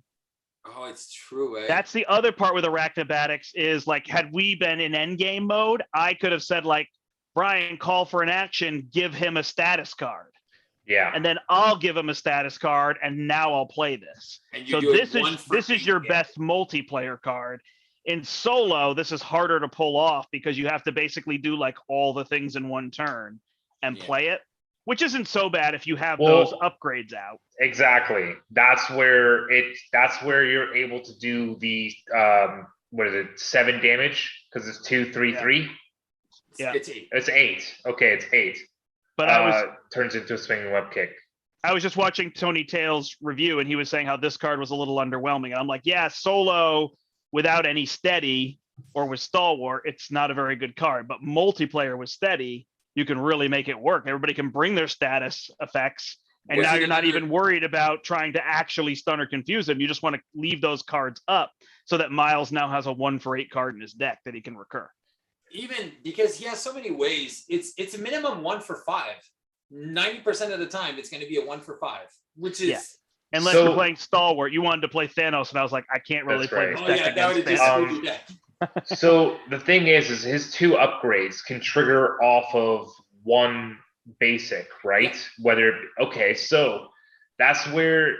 S2: Oh, it's true. Eh?
S1: That's the other part with Arachnobatics is like, had we been in endgame mode, I could have said like, Brian, call for an action, give him a status card.
S3: Yeah.
S1: And then I'll give him a status card, and now I'll play this.
S2: And you
S1: So
S2: do it
S1: this
S2: one
S1: is
S2: for
S1: this is
S2: eight
S1: your
S2: games.
S1: best multiplayer card. In solo, this is harder to pull off because you have to basically do like all the things in one turn and
S2: Yeah.
S1: play it, which isn't so bad if you have
S3: Well,
S1: those upgrades out.
S3: Exactly. That's where you're able to do the what is it, 7 damage? Because it's 2, 3,
S1: Yeah.
S3: 3.
S1: Yeah.
S2: It's 8.
S3: It's 8. Okay, it's 8.
S1: But I
S3: turns into a swinging web kick.
S1: was just watching Tony Tails' review, and he was saying how this card was a little underwhelming. And I'm like, yeah, solo without any steady or with stalwart, it's not a very good card. But multiplayer with steady, you can really make it work. Everybody can bring their status effects, and
S2: Was
S1: now
S2: it
S1: you're not
S2: another-
S1: even worried about trying to actually stun or confuse them. You just want to leave those cards up so that Miles now has a 1-for-8 card in his deck that he can recur.
S2: Even because he has so many ways, it's a minimum 1 for 5. 90% of the time, it's going to be a 1 for 5, which is
S1: Yeah. Unless
S3: So-
S1: you're playing stalwart, you wanted to play Thanos, and I was like, I can't really
S3: That's
S1: play
S3: right.
S1: this
S2: oh
S1: deck
S2: yeah, that would
S1: against
S2: have
S1: Thanos.
S2: just screwed your deck.
S3: So the thing is his 2 upgrades can trigger off of 1 basic, right? So that's where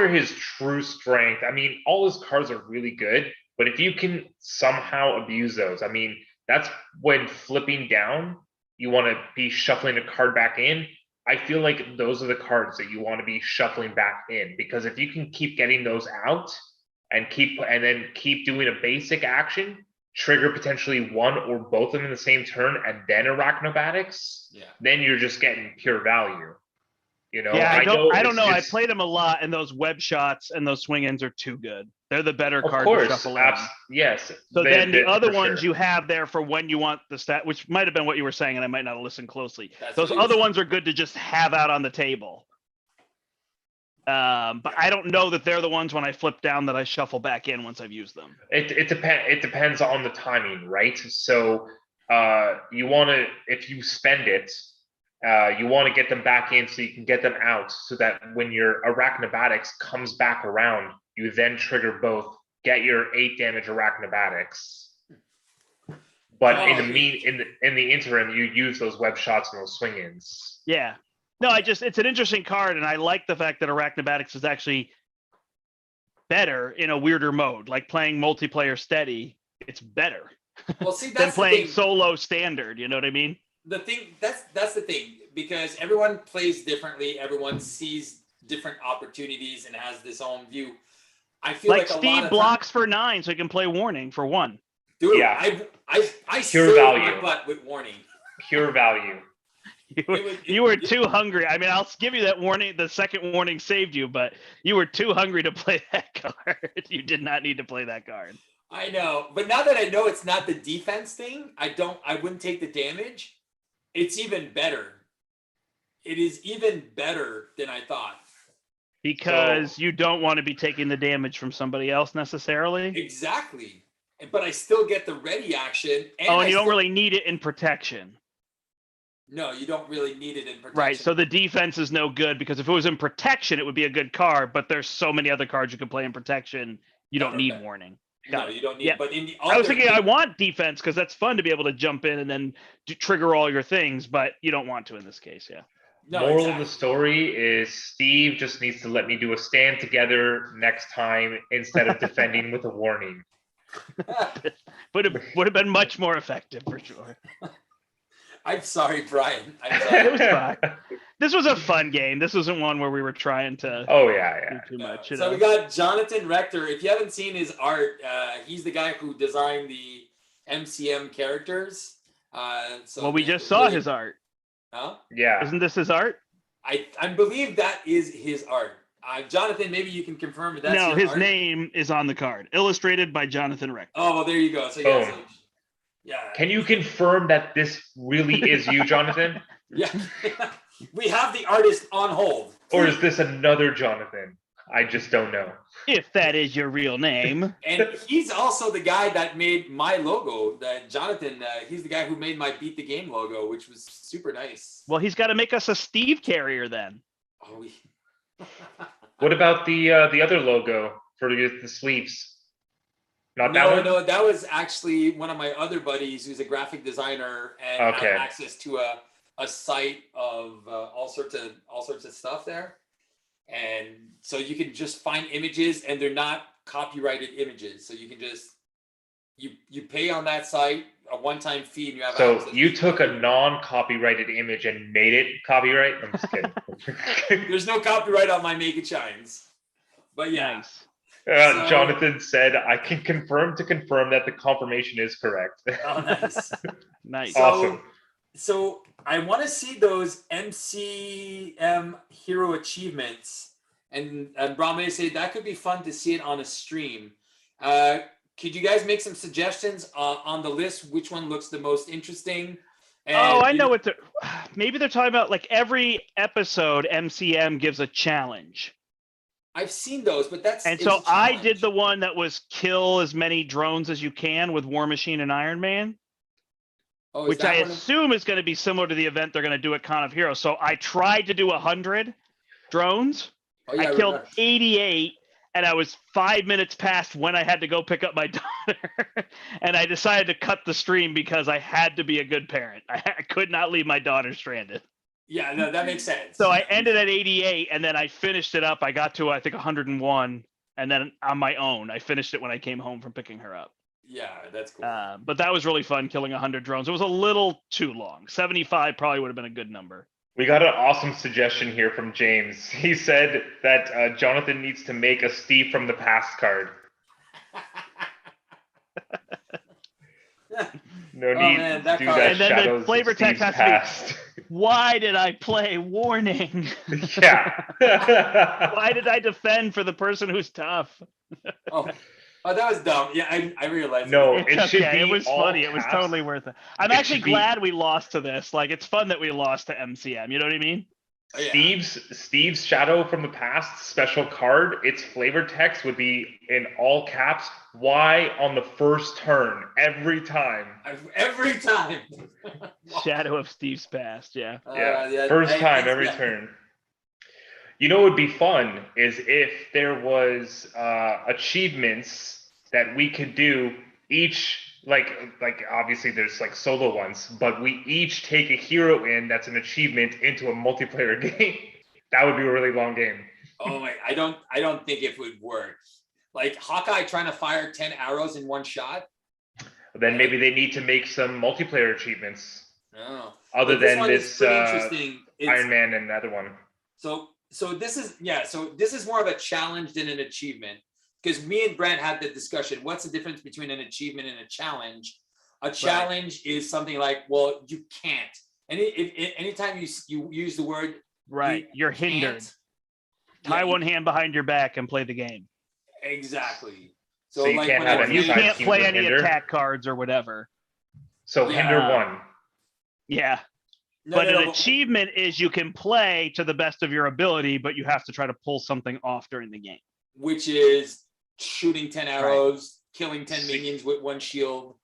S3: his true strength. I mean, all his cards are really good, but if you can somehow abuse those, I mean, that's when flipping down, you want to be shuffling a card back in. I feel like those are the cards that you want to be shuffling back in, because if you can keep getting those out and then keep doing a basic action, trigger potentially one or both of them in the same turn, and then Arachnobatics,
S2: Yeah.
S3: then you're just getting pure value. You know,
S1: Yeah, I don't know. I
S3: it's-
S1: played them a lot, and those web shots and those swing ins are too good. They're the better
S3: Of
S1: card to
S3: course,
S1: shuffle in.
S3: yes.
S1: So then the other
S3: for
S1: ones
S3: sure.
S1: you have there for when you want the stat, which might have been what you were saying, and I might not have listened closely.
S2: That's
S1: Those
S2: what he was
S1: other
S2: saying.
S1: ones are good to just have out on the table. But I don't know that they're the ones when I flip down that I shuffle back in once I've used them.
S3: It depends on the timing, right? So you want to, if you spend it, you want to get them back in so you can get them out, so that when your Arachnobatics comes back around, you then trigger both, get your 8 damage Arachnobatics. But
S2: Oh,
S3: in the interim, you use those web shots and those swing-ins.
S1: Yeah. No, it's an interesting card, and I like the fact that Arachnobatics is actually better in a weirder mode, like playing multiplayer steady. It's better
S2: Well, see,
S1: than
S2: that's the
S1: playing
S2: thing.
S1: solo standard. You know what I mean?
S2: The thing that's the thing, because everyone plays differently. Everyone sees different opportunities and has this own view. I feel
S1: Like
S2: like, a lot
S1: Steve
S2: of
S1: blocks for 9, so he can play warning for 1.
S2: Dude,
S3: Yeah.
S2: I
S3: Pure
S2: saved my
S3: value.
S2: butt with warning.
S3: Pure value.
S1: You were too hungry. I mean, I'll give you that warning. The second warning saved you, but you were too hungry to play that card. You did not need to play that card.
S2: I know, but now that I know it's not the defense thing, I wouldn't take the damage. It's even better. It is even better than I thought.
S1: Because you don't want to be taking the damage from somebody else necessarily.
S2: Exactly. But I still get the ready action. And
S1: And
S2: I
S1: you don't
S2: still-
S1: really need it in protection.
S2: No, you don't really need it in protection.
S1: Right. So the defense is no good, because if it was in protection, it would be a good card, but there's so many other cards you can play in protection. You don't need
S2: Okay.
S1: warning.
S2: No,
S1: Got it.
S2: you don't need.
S1: Yeah.
S2: But in the
S1: I was
S2: other
S1: thinking I
S2: thing-
S1: want defense because that's fun to be able to jump in and then trigger all your things, but you don't want to in this case. Yeah.
S2: No,
S3: Moral
S2: exactly.
S3: of the story is Steve just needs to let me do a stand together next time instead of defending with a warning.
S1: Would have been much more effective for sure.
S2: I'm sorry, Brian. I'm
S1: It
S2: sorry.
S1: was fine. This was a fun game. This wasn't one where we were trying to
S3: Oh yeah,
S1: do
S3: yeah.
S1: too much. You
S2: So
S1: know?
S2: we got Jonathan Rector. If you haven't seen his art, he's the guy who designed the MCM characters. So
S1: Well, we
S2: the
S1: just saw
S2: really-
S1: his art.
S2: Huh?
S3: Yeah.
S1: Isn't this his art?
S2: I believe that is his art. Jonathan, maybe you can confirm if that's
S1: No,
S2: your
S1: his
S2: art.
S1: name is on the card. Illustrated by Jonathan Rector.
S2: Oh, well, there you go. So yeah,
S3: Boom.
S2: yeah.
S3: Can you confirm that this really is you, Jonathan?
S2: Yeah. We have the artist on hold.
S3: Or is this another Jonathan? I just don't know.
S1: If that is your real name.
S2: And he's also the guy that made my logo. That Jonathan, he's the guy who made my Beat the Game logo, which was super nice.
S1: Well, he's got to make us a Steve carrier then.
S2: Oh, we...
S3: What about the other logo for the sleeves? Not that one?
S2: No, that was actually one of my other buddies who's a graphic designer and
S3: Okay.
S2: had access to a site of all sorts of stuff there. And so you can just find images and they're not copyrighted images. So you can just you pay on that site a one-time fee and you have
S3: So
S2: access
S3: you
S2: to
S3: took a non-copyrighted image and made it copyright? I'm just kidding.
S2: There's no copyright on my Make It Shines. But yeah.
S1: Nice.
S2: So-
S3: Jonathan said, I can confirm that the confirmation is correct.
S2: Oh, nice.
S1: Nice.
S2: So-
S3: Awesome.
S2: So I want to see those MCM hero achievements, and Brahma said that could be fun to see it on a stream. Could you guys make some suggestions on the list? Which one looks the most interesting? And,
S1: Oh, I know what they're. Maybe they're talking about. Like every episode, MCM gives a challenge,
S2: I've seen those, but that's
S1: and
S2: it's
S1: so
S2: a
S1: I
S2: challenge.
S1: did the one that was kill as many drones as you can with War Machine and Iron Man,
S2: Oh, is
S1: which
S2: that
S1: I
S2: one of-
S1: assume is going to be similar to the event they're going to do at Con of Heroes. So I tried to do 100 drones.
S2: Oh, yeah,
S1: I killed
S2: remember.
S1: 88, and I was 5 minutes past when I had to go pick up my daughter, and I decided to cut the stream because I had to be a good parent. I could not leave my daughter stranded.
S2: Yeah, no, that makes sense.
S1: So I ended at 88, and then I finished it up. I got to I think 101, and then on my own, I finished it when I came home from picking her up.
S2: Yeah, that's cool.
S1: But that was really fun, killing 100 drones. It was a little too long. 75 probably would have been a good number.
S3: We got an awesome suggestion here from James. He said that Jonathan needs to make a Steve from the past card. No need
S2: man,
S3: to
S2: that
S3: do
S2: card-
S3: that.
S1: And then the
S3: Shadows of
S1: flavor text
S3: Steve's
S1: has to be-
S3: past.
S1: Why did I play warning?
S3: Yeah.
S1: Why did I defend for the person who's tough?
S2: Oh, that was dumb. Yeah, I realized.
S3: No,
S2: it.
S1: It's
S3: it should
S1: okay.
S3: be
S1: It was
S3: all
S1: funny. It was
S3: caps.
S1: totally worth it. I'm
S3: It
S1: actually
S3: should be-
S1: glad we lost to this. Like, it's fun that we lost to MCM. You know what I mean?
S2: Oh, yeah.
S3: Steve's Shadow from the Past special card, its flavor text would be in all caps. Why on the first turn every time?
S2: Every time.
S1: Shadow of Steve's past. Yeah.
S3: Yeah, first time every
S2: yeah.
S3: turn. You know what would be fun is if there was achievements that we could do each, like obviously there's like solo ones, but we each take a hero in that's an achievement into a multiplayer game. That would be a really long game.
S2: Oh my! I don't think it would work. Like Hawkeye trying to fire 10 arrows in one shot.
S3: Then maybe they need to make some multiplayer achievements
S2: Oh.
S3: other
S2: But this
S3: than
S2: one is
S3: this
S2: pretty interesting. It's-
S3: Iron Man and another one.
S2: So this is more of a challenge than an achievement, because me and Brandt had the discussion. What's the difference between an achievement and a challenge? A challenge is something like, well, you can't. And anytime you use the word
S1: Right. You're hindered.
S2: can't,
S1: Tie
S2: yeah,
S1: one hand behind your back and play the game.
S2: exactly.
S3: So you can't
S2: when
S3: have
S2: I
S3: any
S1: You
S2: played-
S3: side
S1: can't
S3: teams
S1: play
S3: with
S1: any
S3: hinder?
S1: attack cards or whatever.
S3: So
S2: Yeah.
S3: hinder one.
S1: Yeah.
S2: No,
S1: But
S2: no,
S1: an
S2: no,
S1: achievement is you can play to the best of your ability, but you have to try to pull something off during the game.
S2: which is shooting 10 arrows, killing 10 minions with one shield,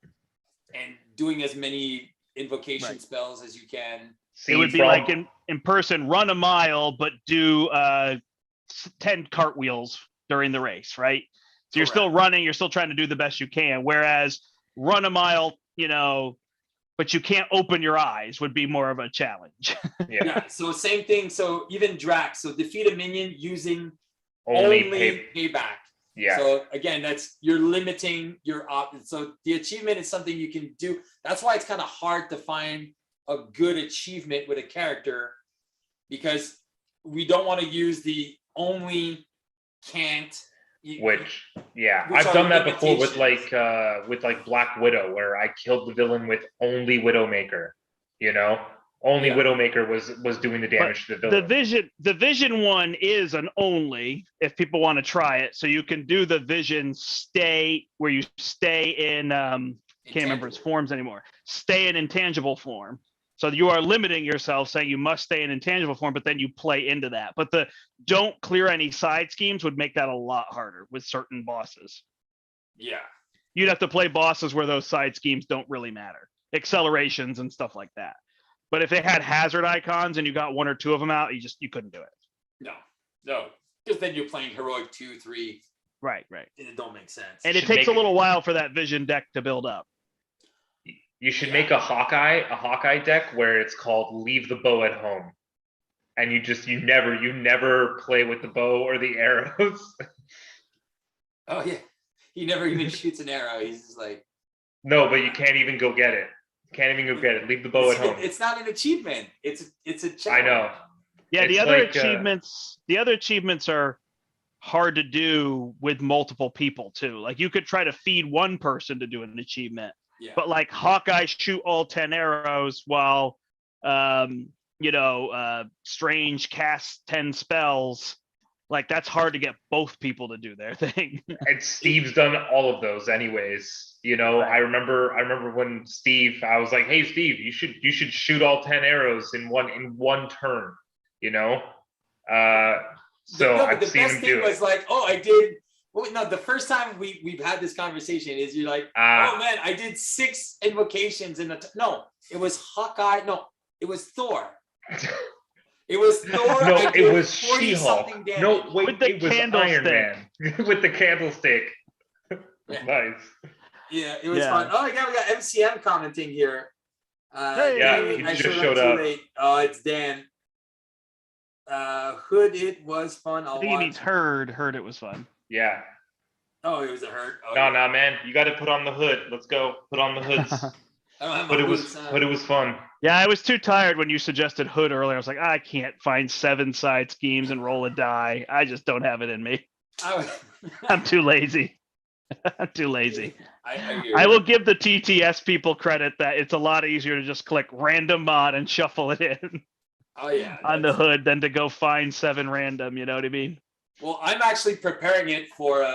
S2: and doing as many invocation
S1: Right.
S2: spells as you can.
S3: See,
S1: It would be
S3: from-
S1: like in person, run a mile, but do 10 cartwheels during the race, right? So you're still
S2: Correct.
S1: running, you're still trying to do the best you can. Whereas run a mile, but you can't open your eyes would be more of a challenge.
S3: yeah,
S2: Yeah, so same thing. So even Drax, so defeat a minion using
S3: only
S2: only
S3: pay.
S2: payback.
S3: Yeah,
S2: So again, you're limiting your so the achievement is something you can do. That's why it's kind of hard to find a good achievement with a character, because we don't want to use the only can't.
S3: Which, yeah,
S2: Which
S3: I've
S2: are
S3: done that before
S2: limitations.
S3: with like Black Widow, where I killed the villain with only Widowmaker. You know, only
S2: Yeah.
S3: Widowmaker was doing the damage to the villain.
S1: The Vision one is an only if people want to try it. So you can do the Vision stay where you stay in can't remember its forms anymore. Stay in intangible form. So you are limiting yourself, saying you must stay in intangible form, but then you play into that. But the don't clear any side schemes would make that a lot harder with certain bosses.
S2: Yeah.
S1: You'd have to play bosses where those side schemes don't really matter, accelerations and stuff like that. But if they had hazard icons and you got one or two of them out, you couldn't do it.
S2: No, because then you're playing heroic 2, 3.
S1: Right.
S2: It don't make sense.
S1: And it takes a little while for that Vision deck to build up.
S3: You should make a Hawkeye deck where it's called Leave the Bow at Home. And you never play with the bow or the arrows.
S2: Oh yeah. He never even shoots an arrow. He's just like,
S3: no, but you can't even go get it. Can't even go get it. Leave the bow at home.
S2: It's not an achievement. It's a challenge.
S3: I know.
S1: Yeah, the other achievements are hard to do with multiple people too. Like you could try to feed one person to do an achievement.
S2: Yeah.
S1: But like Hawkeye shoot all 10 arrows while Strange cast 10 spells. Like that's hard to get both people to do their thing.
S3: And Steve's done all of those anyways. You know, right. I remember when I was like, hey Steve, you should shoot all 10 arrows in one turn, you know? So I've seen him do it.
S2: The best thing was like, oh, I did. Well, no, the first time we've had this conversation is you're like, oh man, I did 6 invocations in no, it was Hawkeye. No, it was Thor. It was Thor.
S3: No, it was She-Hulk. No, wait,
S1: with the
S3: it was Iron Man with the candlestick.
S2: Yeah.
S3: Nice.
S2: Yeah, it was fun. Oh, yeah, we got MCM commenting here.
S3: He just showed up.
S2: Late. Oh, it's Dan. Hood, it was fun.
S1: I think he means heard it was fun.
S3: Yeah.
S2: Oh, it was a hurt. Oh,
S3: no, man, you got to put on the hood. Let's go. Put on the hoods. But it was fun.
S1: Yeah, I was too tired when you suggested hood earlier. I was like, I can't find 7 side schemes and roll a die. I just don't have it in me. I'm too lazy. I'm too lazy. I will give the TTS people credit that it's a lot easier to just click random mod and shuffle it in.
S2: Oh yeah.
S1: On the hood than to go find 7 random. You know what I mean?
S2: Well, I'm actually preparing it for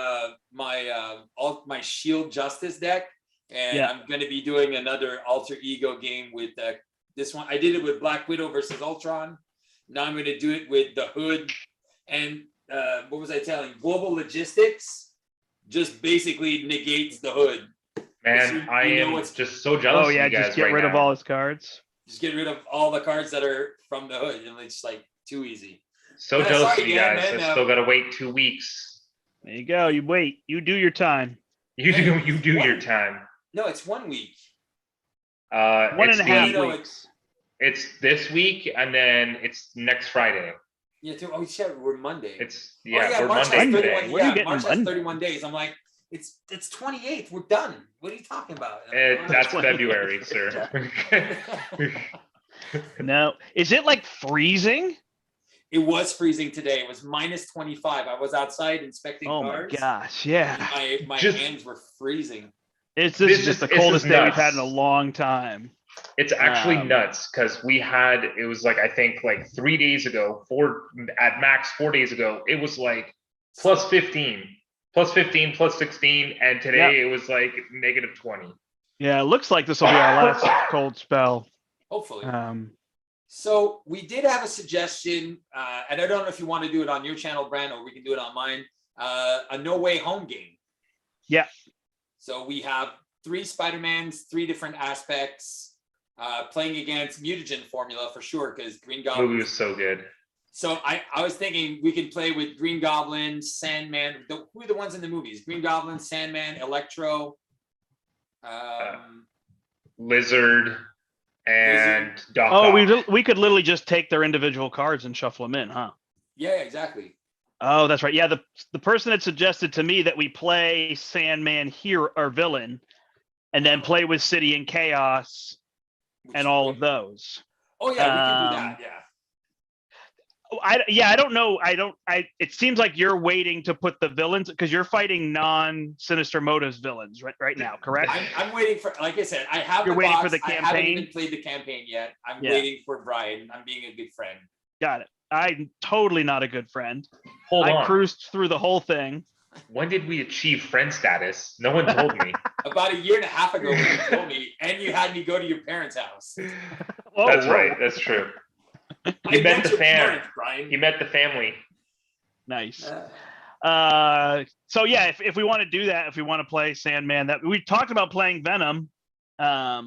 S2: my Shield Justice deck, and I'm going to be doing another alter ego game with this one. I did it with Black Widow versus Ultron. Now I'm going to do it with the Hood and what was I telling? Global Logistics just basically negates the Hood.
S3: Man, I am just so jealous.
S1: Oh yeah,
S3: of you guys
S1: just get rid of all his cards.
S2: Just get rid of all the cards that are from the Hood, and it's like too easy.
S3: So jealous of you guys. I still gotta wait 2 weeks.
S1: There you go. You wait. You do your time.
S3: You do your time.
S2: No, it's 1 week.
S1: 1.5 weeks.
S3: It's this week, and then it's next Friday.
S2: Yeah, we said we're Monday.
S3: We're
S2: March
S3: Monday today.
S1: Where are you getting
S2: March
S1: Monday?
S2: has 31 days. I'm like, it's 28th. We're done. What are you talking about?
S3: That's February, sir.
S1: No, is it like freezing?
S2: It was freezing today. It was minus 25. I was outside inspecting cars.
S1: Oh my gosh, yeah.
S2: My hands were freezing.
S1: This is just the coldest day we've had in a long time.
S3: It's actually nuts because it was like, I think like 3 days ago, at max 4 days ago, it was like plus 15, plus 16. And today it was like negative 20.
S1: Yeah, it looks like this will be our last cold spell.
S2: Hopefully. So we did have a suggestion, and I don't know if you want to do it on your channel, Brandt, or we can do it on mine, a No Way Home game.
S1: Yeah.
S2: So we have 3 Spider-Mans, 3 different aspects, playing against mutagen formula for sure, because Green Goblin.
S3: Movie was so good.
S2: So I was thinking we could play with Green Goblin, Sandman. Who are the ones in the movies? Green Goblin, Sandman, Electro.
S3: Lizard. And Doc Ock.
S1: We could literally just take their individual cards and shuffle them in, huh?
S2: Yeah, exactly.
S1: Oh, that's right. Yeah, the person had suggested to me that we play Sandman here or villain, and then play with City and Chaos and all of those.
S2: Oh yeah, we can do that. Yeah.
S1: I don't know. It seems like you're waiting to put the villains because you're fighting non-Sinister Motives villains right now, correct?
S2: I'm waiting for, like I said, I have
S1: You're
S2: the
S1: waiting
S2: box.
S1: for the
S2: I haven't even
S1: campaign?
S2: played the campaign yet. I'm
S1: Yeah.
S2: waiting for Brian. I'm being a good friend.
S1: Got it. I'm totally not a good friend.
S3: Hold
S1: I
S3: on.
S1: cruised through the whole thing.
S3: When did we achieve friend status? No one told me.
S2: About a year and a half ago when you told me, and you had me go to your parents' house.
S3: That's right. That's true. He met the
S2: your
S3: fam.
S2: parents, Brian.
S3: He met the family.
S1: Nice. So yeah, if we want to do that, if we want to play Sandman, that we talked about playing Venom.
S2: Yeah.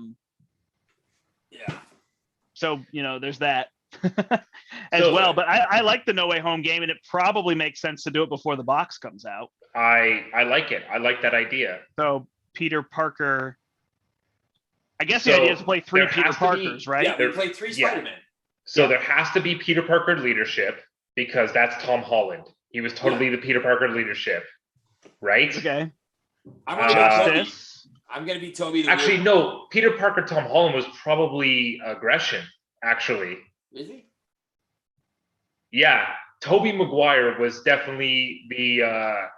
S1: So there's that as well. But I like the No Way Home game, and it probably makes sense to do it before the box comes out.
S3: I like it. I like that idea.
S1: So Peter Parker. I guess the idea is to play 3 Peter Parkers, right?
S2: Yeah, we played 3 Spider-Man.
S3: So there has to be Peter Parker leadership because that's Tom Holland. He was totally the Peter Parker leadership, right?
S1: Okay.
S2: I'm gonna be Toby.
S3: Actually, no. Peter Parker, Tom Holland was probably aggression. Actually,
S2: is he?
S3: Yeah, Tobey Maguire was definitely the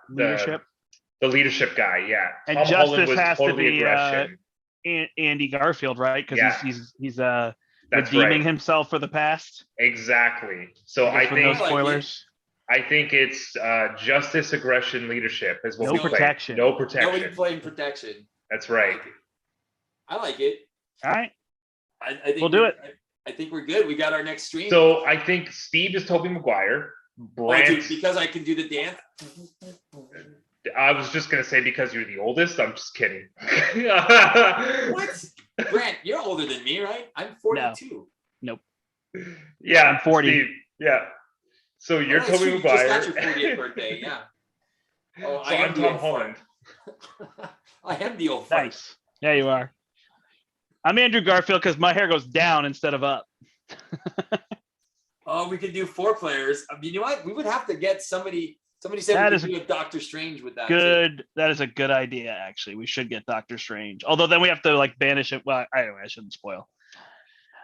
S3: leadership guy. Yeah,
S1: and
S3: Tom
S1: Justice
S3: Holland was
S1: has
S3: totally
S1: to be Andy Garfield, right? Because he's redeeming himself for the past.
S3: Exactly. So I think
S1: no spoilers.
S3: I think it's justice, aggression, leadership is what
S1: no
S3: we
S1: protection.
S3: Play. No protection.
S2: Nobody playing protection.
S3: That's right.
S2: I like it.
S1: All right.
S2: I think
S1: we'll do it.
S2: I think we're good. We got our next stream.
S3: So I think Steve is Tobey Maguire. Brandt,
S2: because I can do the dance.
S3: I was just gonna say because you're the oldest. I'm just kidding.
S2: What? Brandt, you're older than me, right? I'm 42.
S1: No. Nope.
S3: Yeah,
S1: I'm 40.
S3: Steve, yeah. So you're Tobey Maguire.
S2: You just got your 40th birthday, yeah. Oh,
S3: so I'm Tom Holland.
S2: I am the old fart.
S1: Nice. Yeah, you are. I'm Andrew Garfield because my hair goes down instead of up.
S2: Oh, we could do 4 players. I mean, you know what? We would have to get somebody. Somebody said we could do a Doctor Strange with that.
S1: Good. Too. That is a good idea. Actually, we should get Doctor Strange. Although then we have to banish it. Well, anyway, I shouldn't spoil.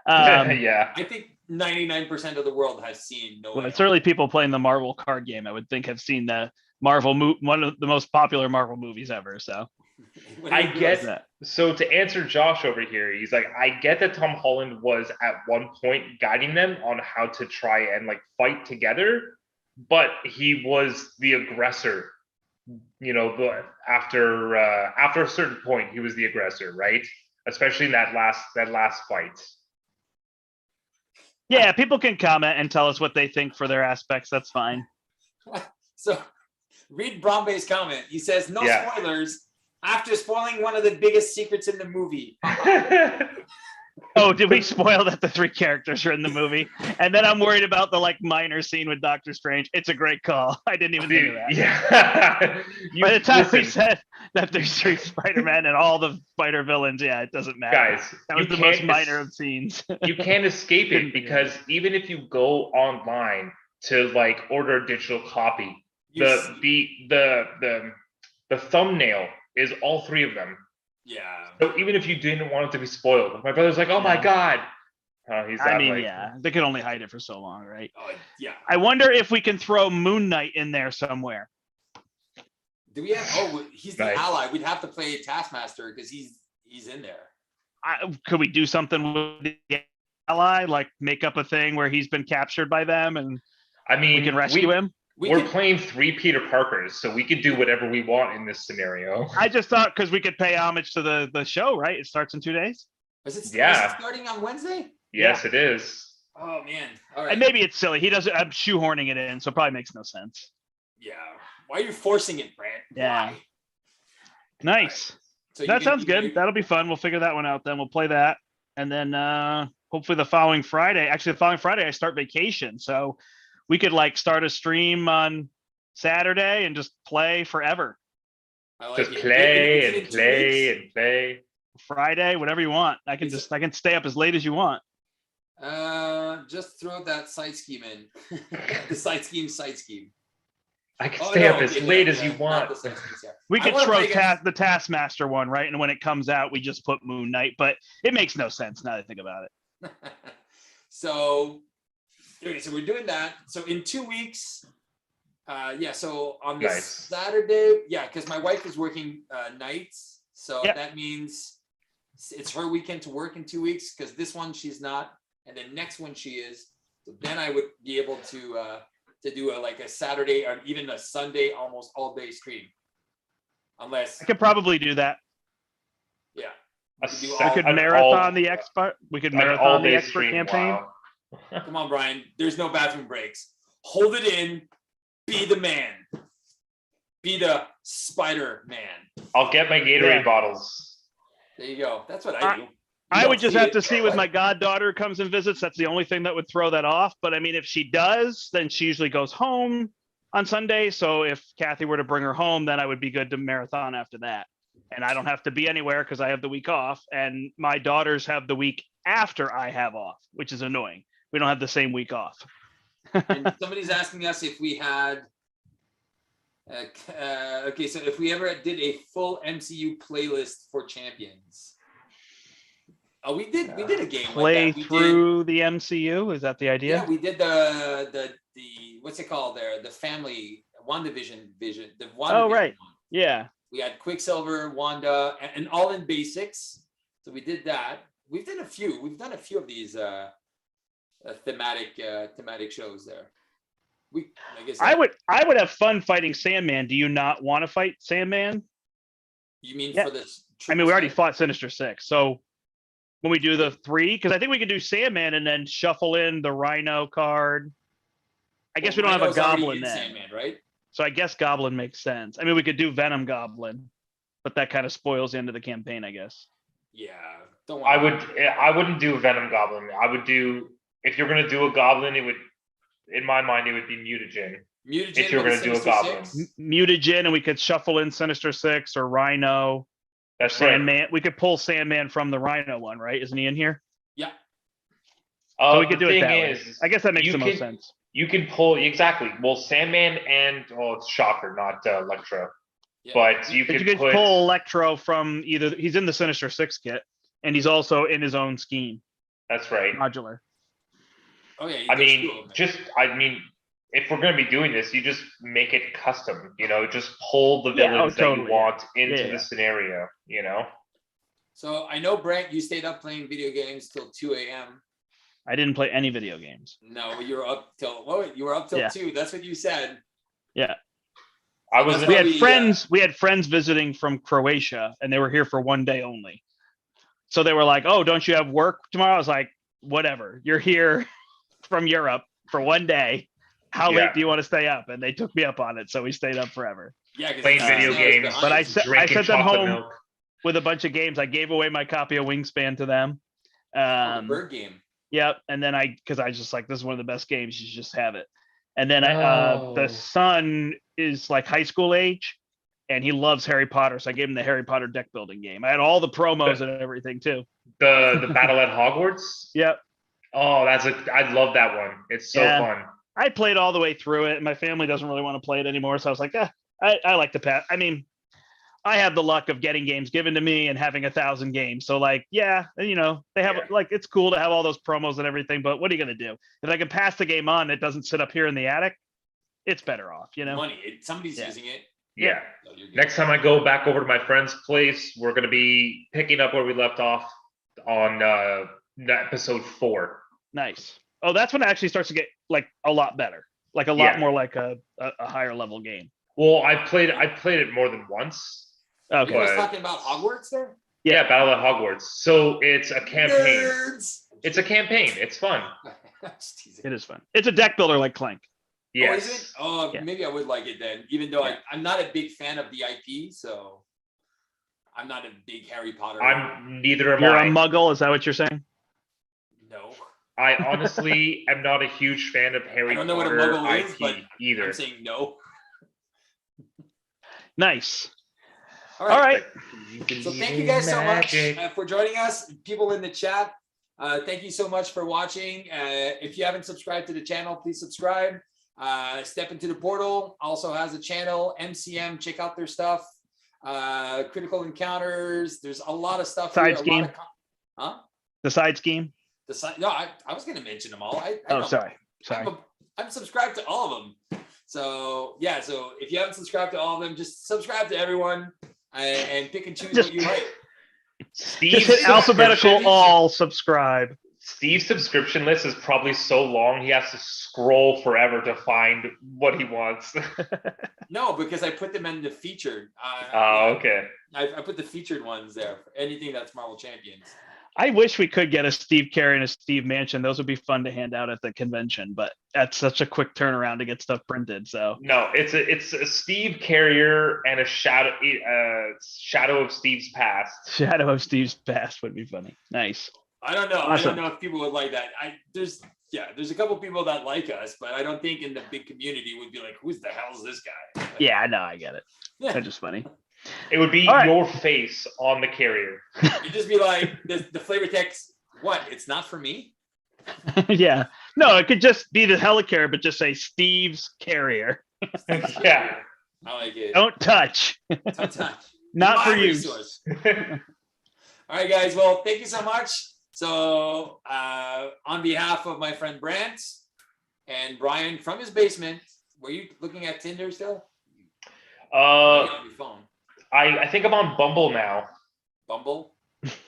S3: Yeah.
S2: I think 99% of the world has seen No Way Home.
S1: Certainly people playing the Marvel card game, I would think, have seen the Marvel one of the most popular Marvel movies ever. So
S3: I get that. So to answer Josh over here, he's like, I get that Tom Holland was at one point guiding them on how to try and fight together, but he was the aggressor. After a certain point, he was the aggressor, right? Especially in that last fight.
S1: Yeah, people can comment and tell us what they think for their aspects. That's fine.
S2: So read Brombay's comment. He says, no spoilers after spoiling one of the biggest secrets in the movie.
S1: Oh, did we spoil that the 3 characters are in the movie? And then I'm worried about the minor scene with Doctor Strange. It's a great call. I didn't even think of that.
S3: Yeah.
S1: By the time we said that there's 3 Spider-Man and all the spider villains, yeah, it doesn't matter.
S3: Guys,
S1: that was the most minor of scenes.
S3: You can't escape it because even if you go online to order a digital copy, the thumbnail is all 3 of them.
S2: Yeah.
S3: So even if you didn't want it to be spoiled, my brother's like, "Oh my god!"
S1: They can only hide it for so long, right?
S2: Yeah.
S1: I wonder if we can throw Moon Knight in there somewhere.
S2: Do we have? Oh, he's the ally. We'd have to play Taskmaster because he's in there.
S1: Could we do something with the ally, make up a thing where he's been captured by them, and we can rescue him?
S3: We're playing 3 Peter Parkers, so we could do whatever we want in this scenario.
S1: I just thought because we could pay homage to the show, right? It starts in 2 days.
S2: Is it starting on Wednesday?
S3: Yes, it is.
S2: Oh man! All right.
S1: And maybe it's silly. He doesn't. I'm shoehorning it in, so it probably makes no sense.
S2: Yeah. Why are you forcing it, Brandt?
S1: Yeah.
S2: Why?
S1: Nice. Right. So that sounds good. That'll be fun. We'll figure that one out. Then we'll play that, and then hopefully the following Friday. Actually, the following Friday I start vacation, so we could start a stream on Saturday and just play forever.
S3: Just play and play and play.
S1: Friday, whatever you want. I can stay up as late as you want.
S2: Just throw that side scheme in. The side scheme.
S3: I can stay up as late as you want.
S1: We could throw the Taskmaster one, right? And when it comes out, we just put Moon Knight, but it makes no sense now that I think about it.
S2: So Okay, so we're doing that. So in 2 weeks, so on this
S3: Nice.
S2: Saturday, because my wife is working nights, so
S1: Yep.
S2: that means it's her weekend to work in 2 weeks, because this one she's not, and then next one she is. So then I would be able to do a Saturday or even a Sunday, almost all day stream, unless
S1: I could probably do that.
S2: we
S3: A
S2: could do
S1: We
S2: all-
S1: could
S3: An
S1: marathon the expert. We could
S3: An
S1: marathon the
S3: all-day
S1: expert
S3: stream,
S1: campaign.
S3: wow.
S2: Come on, Brian. There's no bathroom breaks. Hold it in. Be the man. Be the Spider Man.
S3: I'll get my Gatorade
S1: Yeah.
S3: bottles.
S2: There you go. That's what I do.
S1: I
S2: don't
S1: would just
S2: see
S1: have
S2: it,
S1: to see with
S2: but-
S1: my goddaughter who comes and visits. That's the only thing that would throw that off. But I mean, if she does, then she usually goes home on Sunday. So if Kathy were to bring her home, then I would be good to marathon after that. And I don't have to be anywhere because I have the week off. And my daughters have the week after I have off, which is annoying. We don't have the same week off.
S2: And somebody's asking us if we had. Okay, so if we ever did a full MCU playlist for champions. Oh, we did a game
S1: Play
S2: like that. We
S1: through the MCU. Is that the
S2: did,
S1: idea?
S2: yeah, we did the what's it called there? The family WandaVision vision. The WandaVision
S1: Oh, right.
S2: one.
S1: Yeah.
S2: We had Quicksilver, Wanda, and all in basics. So we did that. We've done a few. We've done a few of these thematic shows there. I guess
S1: I would have fun fighting Sandman. Do you not want to fight Sandman?
S2: You mean
S1: Yeah.
S2: for this?
S1: I mean, we already fought Sinister Six. So when we do the 3, because I think we could do Sandman and then shuffle in the Rhino card. I guess we don't have a Goblin then.
S2: Sandman, right?
S1: So I guess Goblin makes sense. I mean, we could do Venom Goblin, but that kind of spoils the end of the campaign, I guess.
S2: Yeah. Don't worry.
S3: I wouldn't do Venom Goblin. I would do, if you're gonna do a Goblin, it would, in my mind, it would be Mutagen.
S2: Mutagen
S3: if you're
S2: with
S3: gonna do a
S2: Sinister
S3: Goblin.
S2: Six?
S1: Mutagen, and we could shuffle in Sinister Six or Rhino.
S3: That's right.
S1: Sandman. We could pull Sandman from the Rhino one, right? Isn't he in here?
S2: Yeah.
S1: So we could
S3: The
S1: do it
S3: thing
S1: that way.
S3: is,
S1: I guess that makes
S3: you
S1: the most
S3: can-
S1: sense.
S3: You can pull, exactly. Well, Sandman and, it's Shocker, not Electro.
S2: Yeah.
S3: But you
S1: But
S3: could
S1: you could
S3: put,
S1: pull Electro from either he's in the Sinister Six kit, and he's also in his own scheme,
S3: that's right.
S1: modular.
S2: Oh yeah.
S3: I
S2: there's
S3: mean,
S2: two of them.
S3: if we're going to be doing this, you just make it custom, just pull the
S1: Yeah,
S3: villains that
S1: totally,
S3: you want into
S1: Yeah.
S3: the scenario,
S2: So I know, Brandt, you stayed up playing video games till 2 a.m.
S1: I didn't play any video games.
S2: No, you were up till 2. That's what you said.
S3: I was
S2: That's
S1: We
S2: why
S1: had we had friends visiting from Croatia, and they were here for one day only. So they were like, "Oh, don't you have work tomorrow?" I was like, "Whatever. You're here from Europe for one day. How
S3: Yeah.
S1: late do you want to stay up?" And they took me up on it, so we stayed up forever.
S2: Yeah,
S3: playing video games,
S1: But I sent
S3: drinking
S1: them
S3: chocolate
S1: home
S3: milk.
S1: with a bunch of games. I gave away my copy of Wingspan to them.
S2: the bird game.
S1: Yep. And then because I just like, this is one of the best games. You should just have it. And then
S3: Oh.
S1: the son is like high school age, and he loves Harry Potter. So I gave him the Harry Potter deck building game. I had all the promos and everything too.
S3: The Battle at Hogwarts.
S1: Yep.
S3: Oh, I love that one. It's so
S1: Yeah.
S3: fun.
S1: I played all the way through it. And my family doesn't really want to play it anymore. So I was like, I like to pass. I mean, I have the luck of getting games given to me and having 1,000 games. So like, they have
S3: Yeah.
S1: like, it's cool to have all those promos and everything, but what are you going to do? If I can pass the game on, it doesn't sit up here in the attic. It's better off,
S2: Money. Somebody's
S1: Yeah.
S2: using it.
S3: Yeah.
S2: So you're good.
S3: Next time I go back over to my friend's place, we're going to be picking up where we left off on episode 4.
S1: Nice. Oh, that's when it actually starts to get like a lot better, like a lot
S3: Yeah.
S1: more like a higher level game.
S3: Well, I played it more than once.
S2: You
S1: Okay.
S2: was
S3: But-
S2: talking about Hogwarts there?
S3: Yeah, Battle at Hogwarts. So it's a campaign.
S2: Nerds.
S3: It's a campaign. It's fun.
S2: Just teasing.
S1: It is fun. It's a deck builder like Clank.
S2: Oh, is
S3: Yes.
S2: it? Oh,
S1: Yeah.
S2: maybe I would like it then, even though
S1: Yeah.
S2: I'm not a big fan of the IP, so I'm not a big Harry Potter.
S3: Neither am
S1: You're
S3: I.
S1: a muggle. Is that what you're saying?
S2: No.
S3: I honestly am not a huge fan of Harry
S2: I don't know what a
S3: Potter
S2: muggle
S3: IP
S2: is, but
S3: either.
S2: I'm saying no.
S1: Nice.
S2: All
S1: All
S2: right.
S1: right.
S2: So thank you guys so much for joining us. People in the chat, thank you so much for watching. If you haven't subscribed to the channel, please subscribe. Step into the Portal also has a channel, MCM. Check out their stuff. Critical Encounters. There's a lot of stuff
S1: Side
S2: here.
S1: scheme.
S2: Huh?
S1: The side scheme.
S2: No, I was going to mention them all. I
S1: Oh,
S2: know.
S1: sorry. Sorry.
S2: I'm subscribed to all of them. So yeah, so if you haven't subscribed to all of them, just subscribe to everyone and pick and choose what you like.
S3: Steve's
S1: Just hit alphabetical
S3: subscription-
S1: all subscribe.
S3: Steve's subscription list is probably so long he has to scroll forever to find what he wants.
S2: No, because I put them in the featured.
S3: Okay.
S2: I put the featured ones there for anything that's Marvel Champions.
S1: I wish we could get a Steve Carey and a Steve Mansion. Those would be fun to hand out at the convention, but that's such a quick turnaround to get stuff printed. So
S3: No, it's a Steve Carrier and a shadow of Steve's past.
S1: Shadow of Steve's Past would be funny. Nice.
S2: I don't know. I
S1: Awesome.
S2: don't know if people would like that. There's a couple people that like us, but I don't think in the big community would be like, who's the hell is this guy? Like,
S1: Yeah, no, I get it.
S2: yeah.
S1: They're just funny.
S3: It would be
S1: All right.
S3: your face on the carrier.
S2: You'd just be like, the flavor text, what? It's not for me?
S1: Yeah. No, it could just be the helicarrier, but just say Steve's Carrier.
S3: Yeah.
S2: I like it.
S1: Don't touch.
S2: Sometimes.
S1: Not
S2: My
S1: for use.
S2: resource. All right, guys. Well, thank you so much. So on behalf of my friend Brandt and Brian from his basement, were you looking at Tinder still? On your phone.
S3: I think I'm on Bumble now.
S2: Bumble?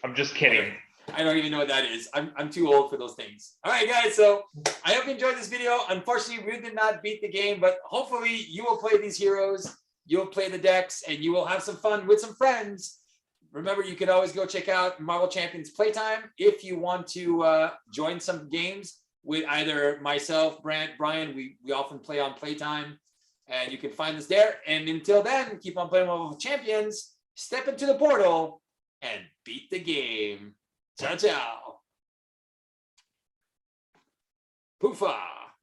S3: I'm just kidding.
S2: I don't even know what that is. I'm too old for those things. All right, guys. So I hope you enjoyed this video. Unfortunately, we did not beat the game, but hopefully you will play these heroes. You'll play the decks and you will have some fun with some friends. Remember, you can always go check out Marvel Champions Playtime if you want to join some games with either myself, Brandt, Brian. We often play on Playtime, and you can find us there. And until then, keep on playing Marvel Champions. Step into the portal and beat the game. Ciao, ciao. Poofa.